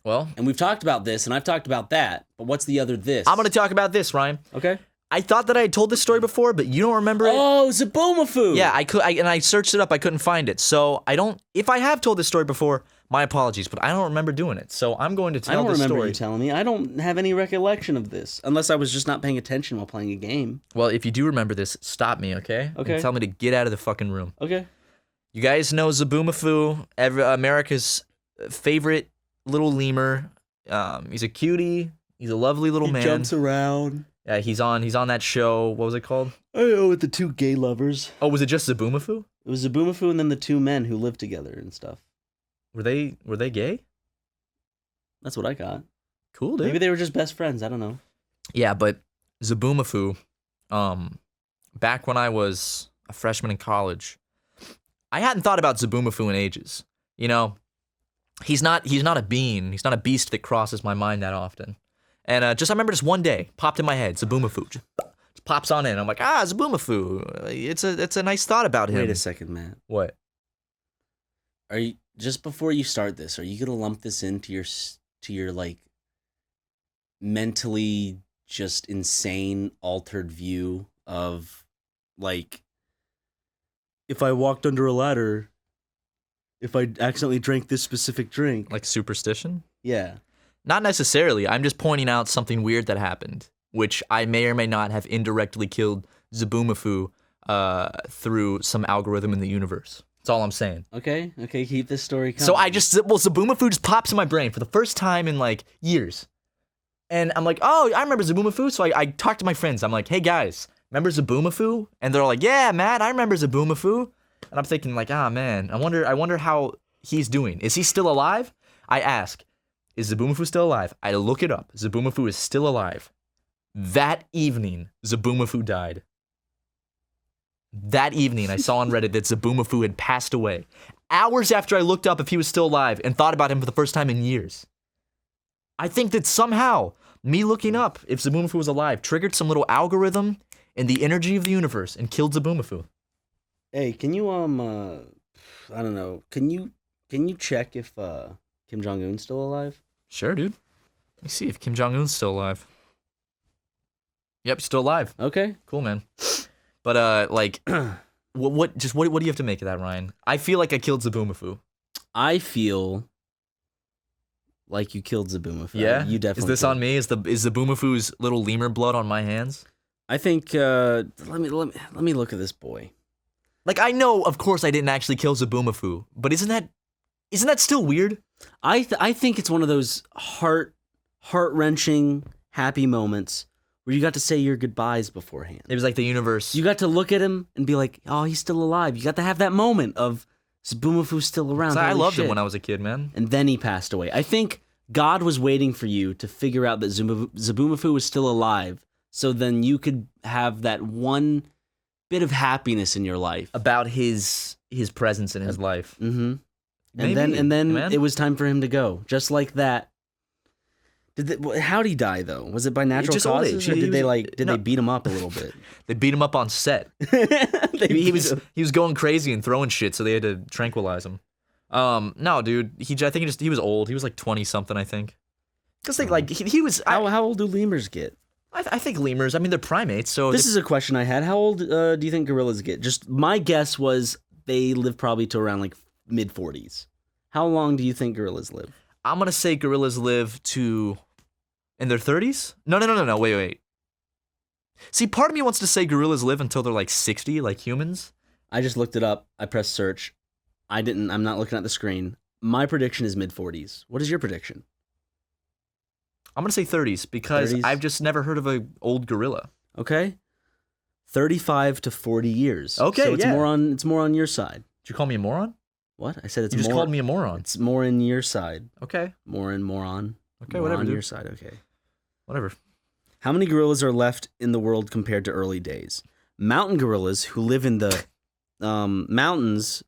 Well, and we've talked about this, and I've talked about that, but what's the other this? I'm going to talk about this, Ryan. Okay. I thought that I had told this story before, but you don't remember it? Oh, Zaboomafoo! Yeah, and I searched it up, I couldn't find it. So if I have told this story before, my apologies, but I don't remember doing it. So I'm going to tell this story. I don't remember you telling me. I don't have any recollection of this, unless I was just not paying attention while playing a game. Well, if you do remember this, stop me, okay? Okay. And tell me to get out of the fucking room. Okay. You guys know Zaboomafoo, America's favorite little lemur. He's a cutie. He's a lovely little man. He jumps around. Yeah, he's on that show. What was it called? I know, with the two gay lovers. Oh, was it just Zaboomafoo? It was Zaboomafoo and then the two men who lived together and stuff. Were they gay? That's what I got. Cool, dude. Maybe they were just best friends. I don't know. Yeah, but Zaboomafoo, back when I was a freshman in college, I hadn't thought about Zaboomafoo in ages. You know, he's not a being. He's not a beast that crosses my mind that often. And I remember just one day, popped in my head, Zaboomafoo. Just pops on in. I'm like, Zaboomafoo. It's a nice thought about him. Wait a second, Matt. What? Are you, just before you start this, are you gonna lump this into your like mentally just insane altered view of like, if I walked under a ladder, if I accidentally drank this specific drink, Like superstition? yeah. Not necessarily. I'm just pointing out something weird that happened, which I may or may not have indirectly killed Zaboomafoo through some algorithm in the universe. That's all I'm saying. Okay, keep this story coming. So Zaboomafoo just pops in my brain for the first time in like years. And I'm like, oh, I remember Zaboomafoo. So I talked to my friends. I'm like, hey guys, remember Zaboomafoo? And they're all like, yeah, Matt, I remember Zaboomafoo. And I'm thinking like, man, I wonder how he's doing. Is he still alive? I ask, is Zaboomafoo still alive? I look it up. Zaboomafoo is still alive. That evening, Zaboomafoo died. That evening, I saw on Reddit that Zaboomafoo had passed away. Hours after I looked up if he was still alive and thought about him for the first time in years. I think that somehow, me looking up if Zaboomafoo was alive triggered some little algorithm in the energy of the universe and killed Zaboomafoo. Hey, can you I don't know. Can you check if Kim Jong-un's still alive? Sure, dude. Let me see if Kim Jong-un's still alive. Yep, still alive. Okay. Cool, man. But like, what do you have to make of that, Ryan? I feel like I killed Zaboomafoo. I feel like you killed Zaboomafoo. Yeah, you definitely. Is this did. on me? Is Zaboomafoo's little lemur blood on my hands? I think. Let me look at this boy. Like, I know, of course, I didn't actually kill Zaboomafoo, but isn't that still weird? I think it's one of those heart-wrenching, happy moments where you got to say your goodbyes beforehand. It was like the universe. You got to look at him and be like, oh, he's still alive. You got to have that moment of Zaboomafoo's still around. I loved him when I was a kid, man. And then he passed away. I think God was waiting for you to figure out that Zaboomafoo was still alive, so then you could have that one bit of happiness in your life About his presence in his life. Mm-hmm. Maybe, and then man. it was time for him to go, just like that. How'd he die though? Was it by natural Just old causes, age. or did No. they beat him up a little bit? They beat him up on set. He was going crazy and throwing shit, so they had to tranquilize him. No, dude. I think he was old. He was like 20 something, I think. Because he was. How old do lemurs get? I think lemurs. I mean, they're primates, so This is a question I had. How old do you think gorillas get? Just my guess was they live probably to around like mid-40s. How long do you think gorillas live? I'm gonna say gorillas live to in their 30s. No. Wait. See, part of me wants to say gorillas live until they're like 60, like humans. I just looked it up. I pressed search. I'm not looking at the screen. My prediction is mid-40s. What is your prediction? I'm gonna say 30s because 30s? I've just never heard of an old gorilla. Okay. 35 to 40 years. Okay, so it's yeah. more on your side. Did you call me a moron? What? I said it's You just more. called me a moron. It's more in your side. Okay. More in moron. Okay, More whatever, on dude. your side. Okay. Whatever. How many gorillas are left in the world compared to early days? Mountain gorillas who live in the mountains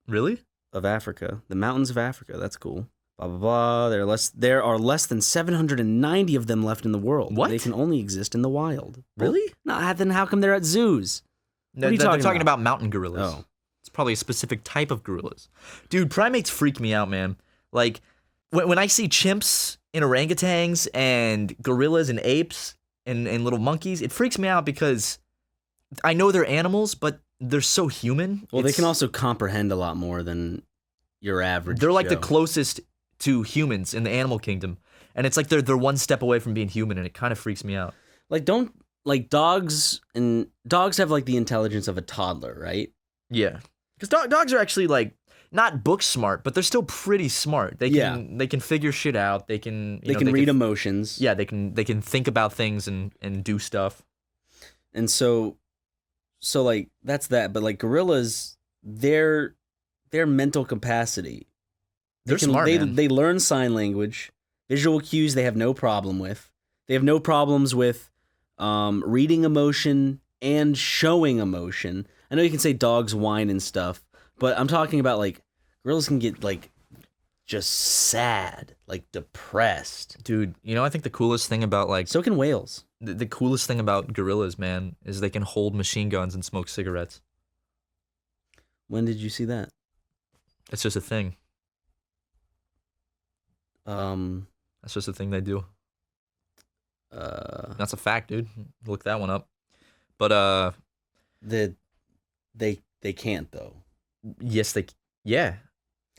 Really? of Africa. The mountains of Africa. That's cool. Blah blah blah. There are less than 790 of them left in the world. What? They can only exist in the wild. Really? Well, then how come they're at zoos? No, are you they're talking talking about? about mountain gorillas. Oh. It's probably a specific type of gorillas. Dude, primates freak me out, man. Like, when I see chimps and orangutans and gorillas and apes and little monkeys, it freaks me out because I know they're animals, but they're so human. Well, they can also comprehend a lot more than your average. They're like the Joe. closest to humans in the animal kingdom. And it's like they're one step away from being human, and it kind of freaks me out. Dogs have like the intelligence of a toddler, right? Yeah. Because dogs are actually like, not book smart, but they're still pretty smart. They can figure shit out. They can read emotions. Yeah, they can think about things and do stuff. And so like that's that. But like gorillas, their mental capacity. They're smart, man. They learn sign language, visual cues. They have no problem with. They have no problems with reading emotion and showing emotion. I know you can say dogs whine and stuff, but I'm talking about like gorillas can get like just sad, like depressed. Dude, I think the coolest thing about like so can whales. The coolest thing about gorillas, man, is they can hold machine guns and smoke cigarettes. When did you see that? It's just a thing. That's just a thing they do. That's a fact, dude. Look that one up. But they can't though. Yes, yeah.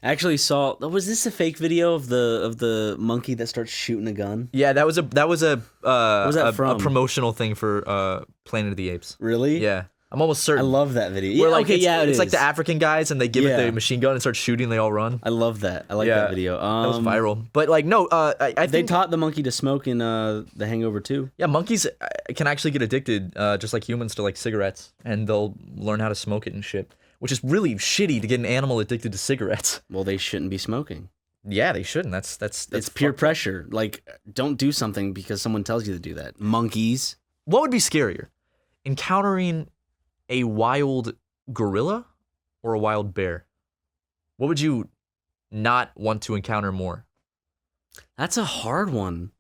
I actually saw. Was this a fake video of the monkey that starts shooting a gun? Yeah, that was a what was that from? A promotional thing for Planet of the Apes. Really? Yeah. I'm almost certain. I love that video. Where, Yeah, like, okay, it's like the African guys and they give it the machine gun and start shooting. They all run. I love that. I like that video. That was viral. But like, no, I think they taught the monkey to smoke in The Hangover 2. Yeah, monkeys can actually get addicted, just like humans, to like cigarettes, and they'll learn how to smoke it and shit. Which is really shitty to get an animal addicted to cigarettes. Well, they shouldn't be smoking. Yeah, they shouldn't. That's it's peer pressure. Like, don't do something because someone tells you to do that. Monkeys. What would be scarier? Encountering a wild gorilla or a wild bear? What would you not want to encounter more? That's a hard one.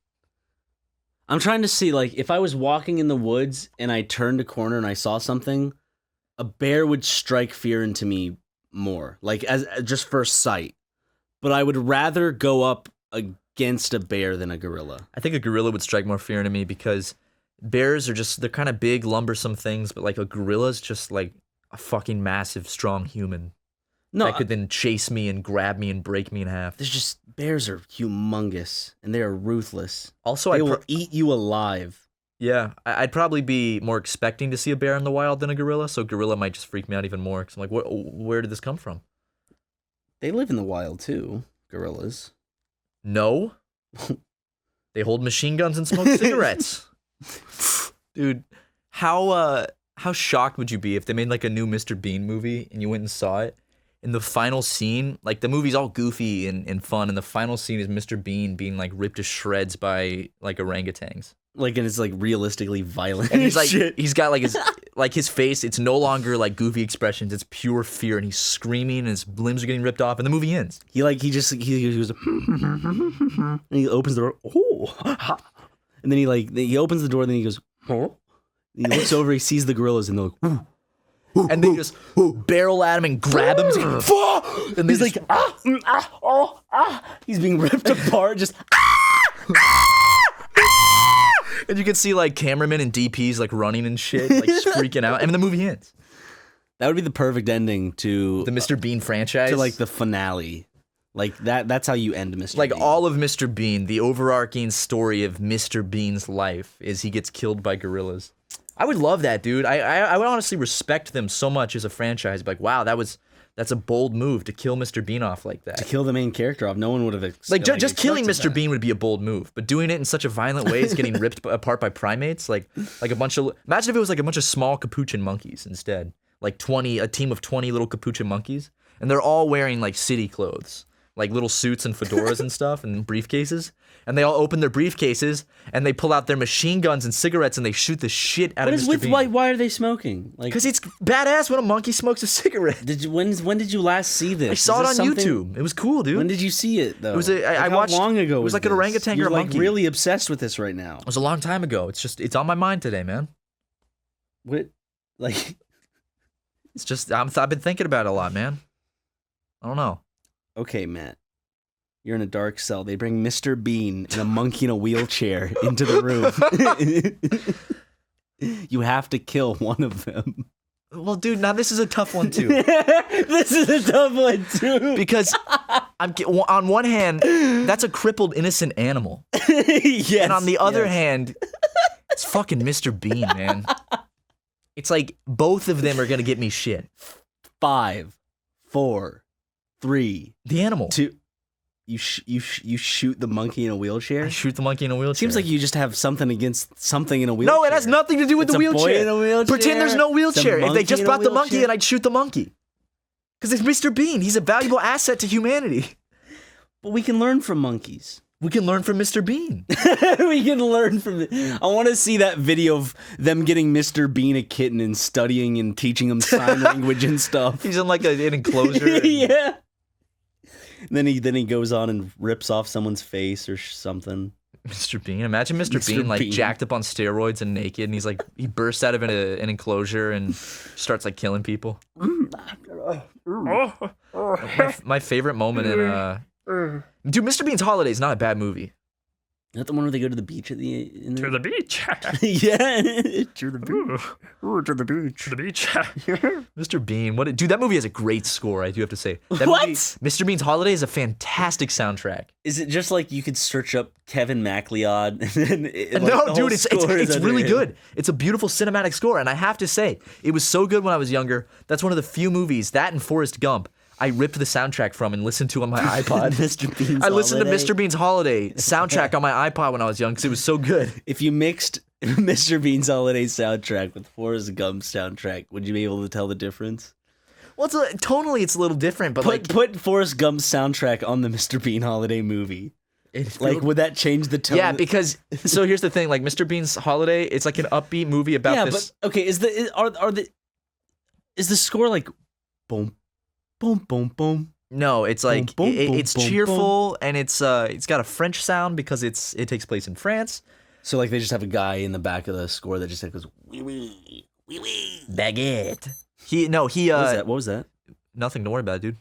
I'm trying to see, like, if I was walking in the woods and I turned a corner and I saw something, a bear would strike fear into me more, like as just first sight. But I would rather go up against a bear than a gorilla. I think a gorilla would strike more fear into me because bears they're kind of big, lumbersome things, but like a gorilla's just like a fucking massive, strong human. No, that could then chase me and grab me and break me in half. Bears are humongous and they are ruthless. Also, they will eat you alive. Yeah, I'd probably be more expecting to see a bear in the wild than a gorilla, so gorilla might just freak me out even more. Because I'm like, where did this come from? They live in the wild too, gorillas. No. They hold machine guns and smoke cigarettes. Dude, how shocked would you be if they made like a new Mr. Bean movie and you went and saw it? In the final scene, like the movie's all goofy and fun, and the final scene is Mr. Bean being like ripped to shreds by like orangutans. Like, and it's like realistically violent. And he's like, he's got like his face. It's no longer like goofy expressions. It's pure fear, and he's screaming, and his limbs are getting ripped off, and the movie ends. He goes, and he opens the door. Oh, and then he opens the door, and then he goes, oh. He looks over, he sees the gorillas, and they're like, ooh. And they just barrel at him and grab him. He's like, and he's like, he's being ripped apart, just and you can see like cameramen and DPs like running and shit, like freaking out. And the movie ends. That would be the perfect ending to the Mr. Bean franchise. To like the finale. Like that's how you end Mr. Bean. Like all of Mr. Bean, the overarching story of Mr. Bean's life is he gets killed by gorillas. I would love that, dude. I would honestly respect them so much as a franchise. Like, wow, that's a bold move to kill Mr. Bean off like that. To kill the main character off, no one would have just killing Mr. Bean would be a bold move, but doing it in such a violent way is getting ripped apart by primates. Like a bunch of imagine if it was like a bunch of small capuchin monkeys instead, like a team of 20 little capuchin monkeys, and they're all wearing like city clothes, like little suits and fedoras and stuff and briefcases. And they all open their briefcases and they pull out their machine guns and cigarettes and they shoot the shit out of Mr. Bean. Why are they smoking? Like, because it's badass when a monkey smokes a cigarette. When did you last see this? I saw it on YouTube. It was cool, dude. When did you see it though? It was I watched. How long ago? It was like an orangutan or a monkey. You're like really obsessed with this right now. It was a long time ago. It's on my mind today, man. What? Like, it's just I've been thinking about it a lot, man. I don't know. Okay, Matt. You're in a dark cell. They bring Mr. Bean and a monkey in a wheelchair into the room. You have to kill one of them. Well, dude, now this is a tough one, too. This is a tough one, too. Because on one hand, that's a crippled, innocent animal. Yes. And on the other hand, it's fucking Mr. Bean, man. It's like both of them are going to get me shit. 5, 4, 3, The animal. 2. You shoot the monkey in a wheelchair? I shoot the monkey in a wheelchair. Seems like you just have something against something in a wheelchair. No, it has nothing to do with It's the a boy wheelchair. in a wheelchair. Pretend there's no wheelchair. It's a If they just monkey in a brought the monkey wheelchair. in, I'd shoot the monkey. Because it's Mr. Bean. He's a valuable asset to humanity. But we can learn from monkeys. We can learn from Mr. Bean. We can learn from it. I want to see that video of them getting Mr. Bean a kitten and studying and teaching him sign language and stuff. He's in like an enclosure. Yeah. Then he goes on and rips off someone's face or something. Mr. Bean. Imagine Mr. Mr. Bean like Bean. jacked up on steroids and naked, and he's like he bursts out of an enclosure and starts like killing people. My favorite moment in dude, Mr. Bean's Holiday is not a bad movie. Is that the one where they go to the beach at the end? To the beach. Yeah. To the beach. Ooh, to the beach. To the beach. Mr. Bean. Dude, that movie has a great score, I do have to say. That What? movie, Mr. Bean's Holiday is a fantastic soundtrack. Is it just like you could search up Kevin MacLeod? And then No, dude, it's really good. It's a beautiful cinematic score, and I have to say, it was so good when I was younger. That's one of the few movies, that and Forrest Gump, I ripped the soundtrack from and listened to on my iPod. Mr. Bean's I listened Holiday. to Mr. Bean's Holiday soundtrack on my iPod when I was young because it was so good. If you mixed Mr. Bean's Holiday soundtrack with Forrest Gump's soundtrack, would you be able to tell the difference? Well, tonally it's a little different, but Put Forrest Gump's soundtrack on the Mr. Bean Holiday movie. Would that change the tone? Yeah, because so here's the thing: like Mr. Bean's Holiday, it's like an upbeat movie about this. But okay, is the score like boom, boom, boom, boom? No, it's like Boom, boom, it's boom, cheerful and it's got a French sound because it takes place in France. So like they just have a guy in the back of the score that just goes wee wee wee wee baguette. What was that? Nothing to worry about, dude.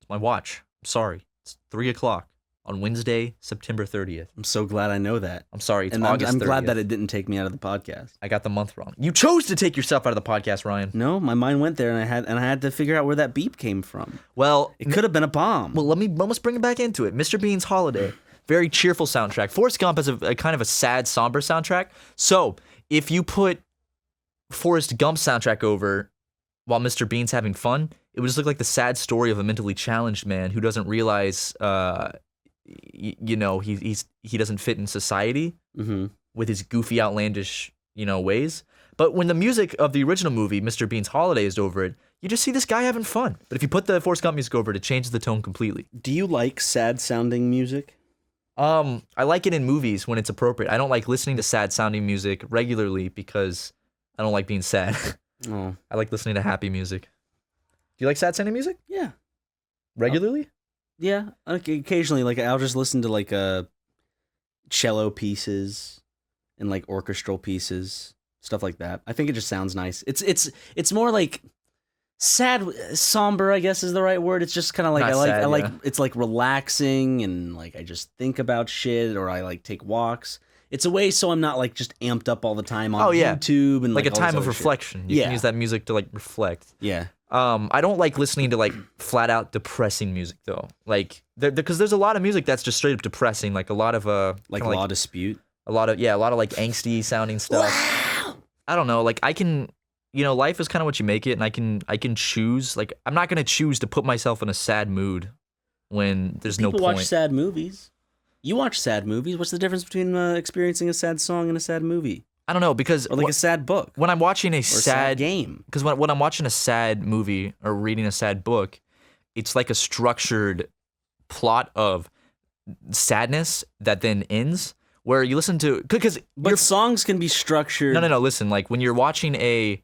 It's my watch. I'm sorry. It's 3:00 on Wednesday, September 30th. I'm so glad I know that. I'm sorry. It's And August 30th. I'm glad that it didn't take me out of the podcast. I got the month wrong. You chose to take yourself out of the podcast, Ryan. No, my mind went there, and I had to figure out where that beep came from. Well, It could have been a bomb. Well, let's bring it back into it. Mr. Bean's Holiday, very cheerful soundtrack. Forrest Gump has a kind of a sad, somber soundtrack. So if you put Forrest Gump's soundtrack over while Mr. Bean's having fun, it would just look like the sad story of a mentally challenged man who doesn't realize, he doesn't fit in society with his goofy, outlandish, ways. But when the music of the original movie, Mr. Bean's Holiday, is over it, you just see this guy having fun. But if you put the Forrest Gump music over it, it changes the tone completely. Do you like sad sounding music? I like it in movies when it's appropriate. I don't like listening to sad sounding music regularly because I don't like being sad. Oh, I like listening to happy music. Do you like sad sounding music? yeah. Regularly? Yeah, occasionally, like I'll just listen to like cello pieces and like orchestral pieces, stuff like that. I think it just sounds nice. It's more like sad, somber, I guess is the right word. It's just kind of like Not I like sad, yeah. it's like relaxing and like I just think about shit or I like take walks. It's a way so I'm not like just amped up all the time on YouTube and Like a all this time of other shit. reflection. You can Yeah. use that music to like reflect. Yeah. I don't like listening to like flat out depressing music though. Like because there's a lot of music that's just straight up depressing. Like a lot of Like kinda Law Dispute. a lot of like angsty sounding stuff. I don't know. Like I can, life is kind of what you make it, and I can choose. Like I'm not gonna choose to put myself in a sad mood when there's no People point. watch sad movies. You watch sad movies. What's the difference between experiencing a sad song and a sad movie? I don't know because Or like a sad book? when I'm watching a Or a sad sad game? because when I'm watching a sad movie or reading a sad book, it's like a structured plot of sadness that then ends. Where you listen to because But songs can be structured. no. Listen, like when you're watching a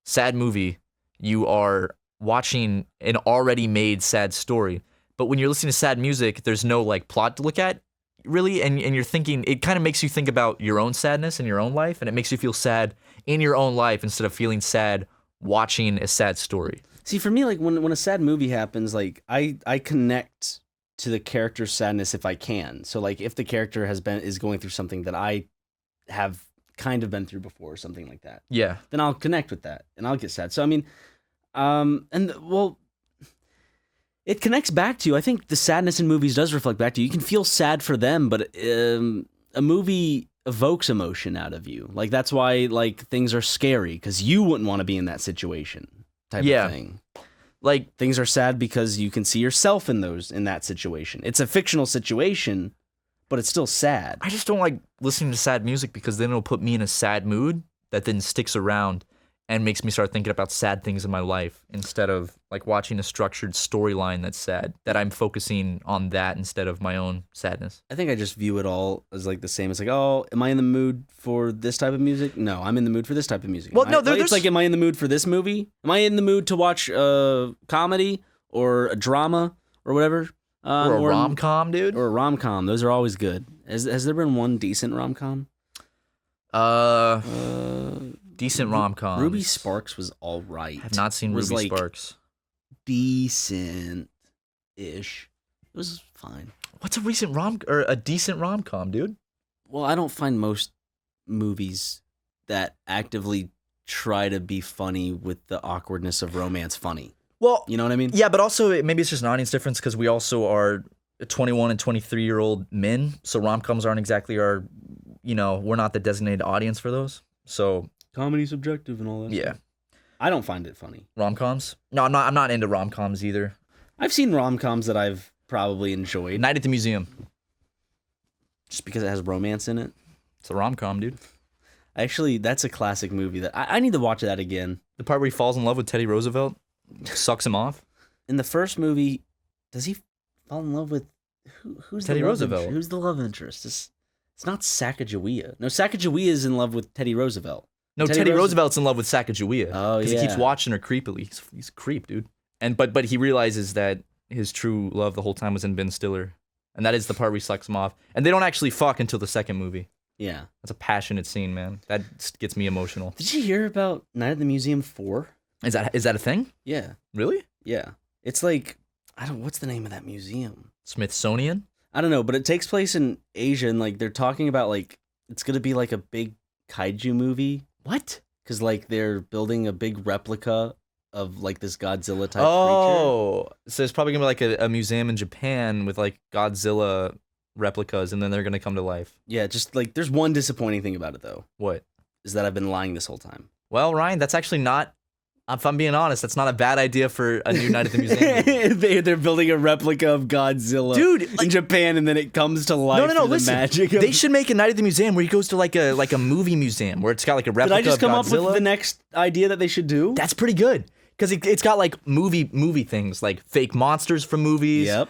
sad movie, you are watching an already made sad story. But when you're listening to sad music, there's no like plot to look at, really, and you're thinking. It kind of makes you think about your own sadness in your own life, and it makes you feel sad in your own life instead of feeling sad watching a sad story. See, for me, like when a sad movie happens, like I connect to the character's sadness if I can. So like if the character is going through something that I have kind of been through before or something like that, Yeah, then I'll connect with that and I'll get sad. So I mean, it connects back to you. I think the sadness in movies does reflect back to you. You can feel sad for them, but a movie evokes emotion out of you. Like that's why like things are scary because you wouldn't want to be in that situation type of thing. Like, Things are sad because you can see yourself in that situation. It's a fictional situation, but it's still sad. I just don't like listening to sad music because then it'll put me in a sad mood that then sticks around and makes me start thinking about sad things in my life instead of like watching a structured storyline that's sad, that I'm focusing on that instead of my own sadness. I think I just view it all as like the same. It's like, oh, am I in the mood for this type of music? No, I'm in the mood for this type of music. Well, no, It's like, am I in the mood for this movie? Am I in the mood to watch a comedy or a drama or whatever? Or a rom-com, dude. Or a rom-com. Those are always good. Has there been one decent rom-com? Decent rom-com. Ruby Sparks was all right. I've not seen Ruby Sparks. Decent-ish. It was fine. What's a decent rom-com, dude? Well, I don't find most movies that actively try to be funny with the awkwardness of romance funny. Well, you know what I mean? Yeah, but also maybe it's just an audience difference because we also are 21 and 23-year-old men, so rom-coms aren't exactly our, we're not the designated audience for those. So Comedy's subjective and all that. Yeah. Stuff. I don't find it funny. Rom-coms? No, I'm not into rom-coms either. I've seen rom-coms that I've probably enjoyed. Night at the Museum. Just because it has romance in it. It's a rom-com, dude. Actually, that's a classic movie that I need to watch that again. The part where he falls in love with Teddy Roosevelt, sucks him off. In the first movie, does he fall in love with who's Teddy Roosevelt? Who's the love interest? It's not Sacagawea. No, Sacagawea is in love with Teddy Roosevelt. No, Teddy Roosevelt's in love with Sacagawea. Oh, yeah. Because he keeps watching her creepily. He's a creep, dude. But he realizes that his true love the whole time was in Ben Stiller. And that is the part where he sucks him off. And they don't actually fuck until the second movie. Yeah. That's a passionate scene, man. That gets me emotional. Did you hear about Night at the Museum 4? Is that a thing? Yeah. Really? Yeah. It's like, what's the name of that museum? Smithsonian? I don't know, but it takes place in Asia, and like they're talking about like it's gonna be like a big kaiju movie. What? Because like they're building a big replica of like this Godzilla type creature. Oh, so it's probably gonna be like a museum in Japan with like Godzilla replicas, and then they're gonna come to life. Yeah, just like there's one disappointing thing about it though. What? Is that I've been lying this whole time. Well, Ryan, that's actually not. If I'm being honest, that's not a bad idea for a new Night at the Museum. They're building a replica of Godzilla, dude, in Japan, and then it comes to life. No. The Listen, magic they should make a Night at the Museum where he goes to like a movie museum where it's got like a replica. Did I just come of Godzilla. up with the next idea that they should do? That's pretty good because it's got like movie things like fake monsters from movies. Yep.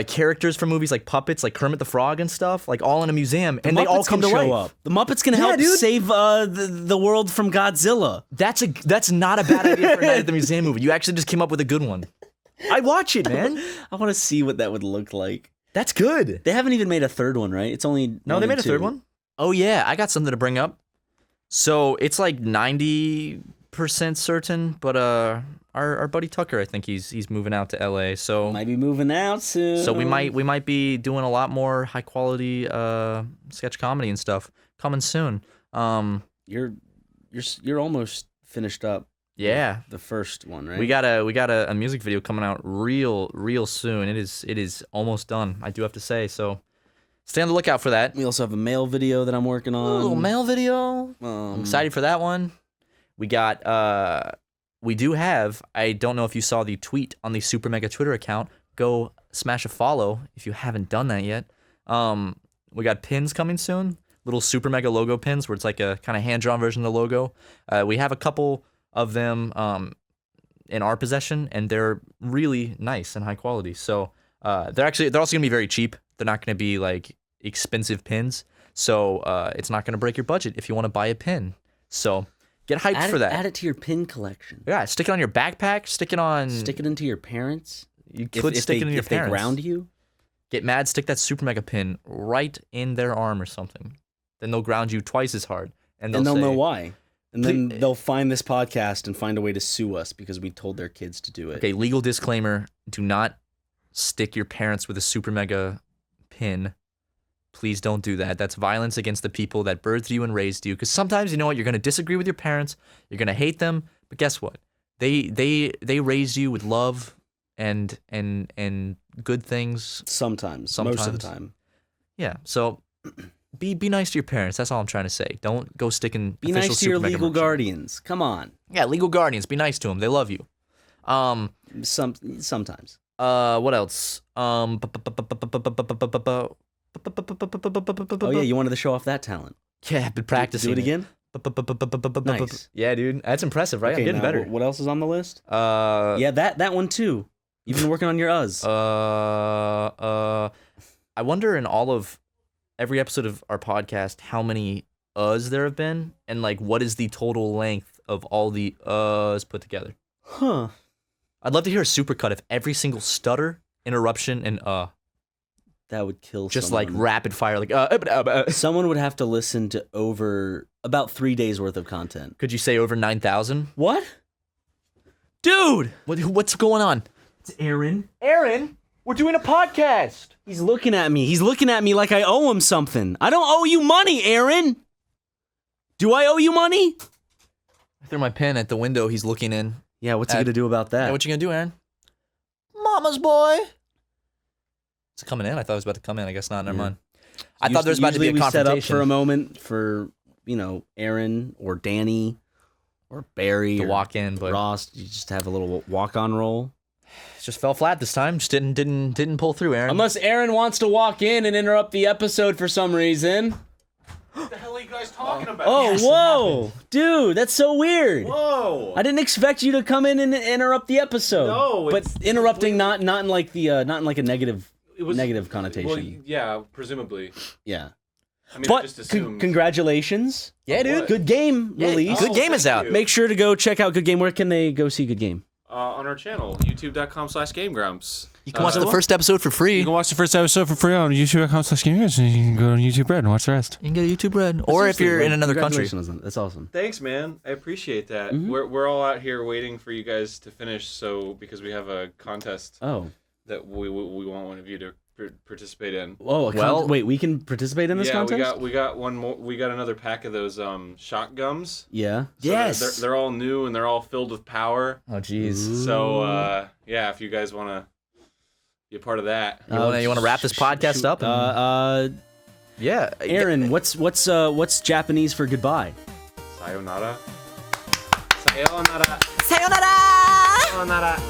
Characters from movies like puppets, like Kermit the Frog and stuff, like all in a museum, and they all come to life. Up. The Muppets can help save the world from Godzilla. That's not a bad idea for a Night at the Museum movie. You actually just came up with a good one. I'd watch it, man. I want to see what that would look like. That's good. They haven't even made a third one, right? It's only they made a third one. Oh yeah, I got something to bring up. So it's like 90% certain, but our buddy Tucker, I think he's moving out to LA. So might be moving out soon. So we might be doing a lot more high quality sketch comedy and stuff coming soon. You're almost finished up. Yeah, the first one, right? We got a music video coming out real soon. It is almost done. I do have to say. So stay on the lookout for that. We also have a mail video that I'm working on. A little mail video. I'm excited for that one. We got we do have, I don't know if you saw the tweet on the SuperMega Twitter account. Go smash a follow if you haven't done that yet. We got pins coming soon. Little SuperMega logo pins where it's like a kind of hand-drawn version of the logo. We have a couple of them in our possession, and they're really nice and high quality. So they're also going to be very cheap. They're not going to be like expensive pins. So it's not going to break your budget if you want to buy a pin. So get hyped for that. Add it to your pin collection. Yeah, stick it on your backpack. Stick it into your parents. You could stick it in your parents. If they ground you. Get mad, stick that SuperMega pin right in their arm or something. Then they'll ground you twice as hard. And they'll know why. And then they'll find this podcast and find a way to sue us because we told their kids to do it. Okay, legal disclaimer. Do not stick your parents with a SuperMega pin. Please don't do that. That's violence against the people that birthed you and raised you. Because sometimes, you know what, you're going to disagree with your parents. You're going to hate them. But guess what? They raised you with love and good things. Sometimes. Most of the time. Yeah. So be nice to your parents. That's all I'm trying to say. Don't go sticking. Be nice to your legal guardians. Come on. Yeah, legal guardians. Be nice to them. They love you. Sometimes. What else? Oh yeah, you wanted to show off that talent. Yeah, I've been practicing. Do it again. Nice. Yeah, dude, that's impressive, right? Okay, I'm getting now, better. What else is on the list? Yeah, that one too. You've been working on your us. I wonder in all of every episode of our podcast how many there have been, and like what is the total length of all the put together. Huh. I'd love to hear a supercut of every single stutter, interruption, and that would kill just someone. like rapid fire, like Someone would have to listen to over about 3 days worth of content. Could you say over 9,000? What? Dude, what's going on? It's Aaron. Aaron, we're doing a podcast. He's looking at me. He's looking at me like I owe him something. I don't owe you money, Aaron. Do I owe you money? I threw my pen at the window he's looking in. Yeah, what's he gonna do about that? Yeah, what you gonna do, Aaron? Mama's boy. Is it coming in? I thought it was about to come in. I guess not. Never mind. I thought there was about to be a confrontation. We set up for a moment for, Aaron or Danny or Barry to or walk in, but Ross. You just have a little walk-on roll. It just fell flat this time. Just didn't pull through, Aaron. Unless Aaron wants to walk in and interrupt the episode for some reason. What the hell are you guys talking about? Oh, whoa. Dude, that's so weird. Whoa. I didn't expect you to come in and interrupt the episode. No, but interrupting not in like the not in like a negative connotation. Well, yeah, presumably. Yeah. I mean, I But just assumed. congratulations. Yeah, dude. Good game release. Good game is out. you. Make sure to go check out Good Game. Where can they go see Good Game? On our channel, youtube.com/GameGrumps. You can watch the first episode for free. You can watch the first episode for free on youtube.com/GameGrumps, and you can go on YouTube Red and watch the rest. You can get a YouTube Red, or if you're in another country. Congratulations. That's awesome. Thanks, man. I appreciate that. Mhm. We're all out here waiting for you guys to finish, because we have a contest Oh. that we want one of you to participate in. Oh, wait, we can participate in this contest? we got one more. We got another pack of those shot gums. Yeah. So Yes. they're all new and they're all filled with power. Oh, jeez. So yeah, if you guys want to be a part of that, You want to wrap this podcast up? Yeah. Aaron, what's Japanese for goodbye? sayonara. Sayonara. Sayonara. Sayonara.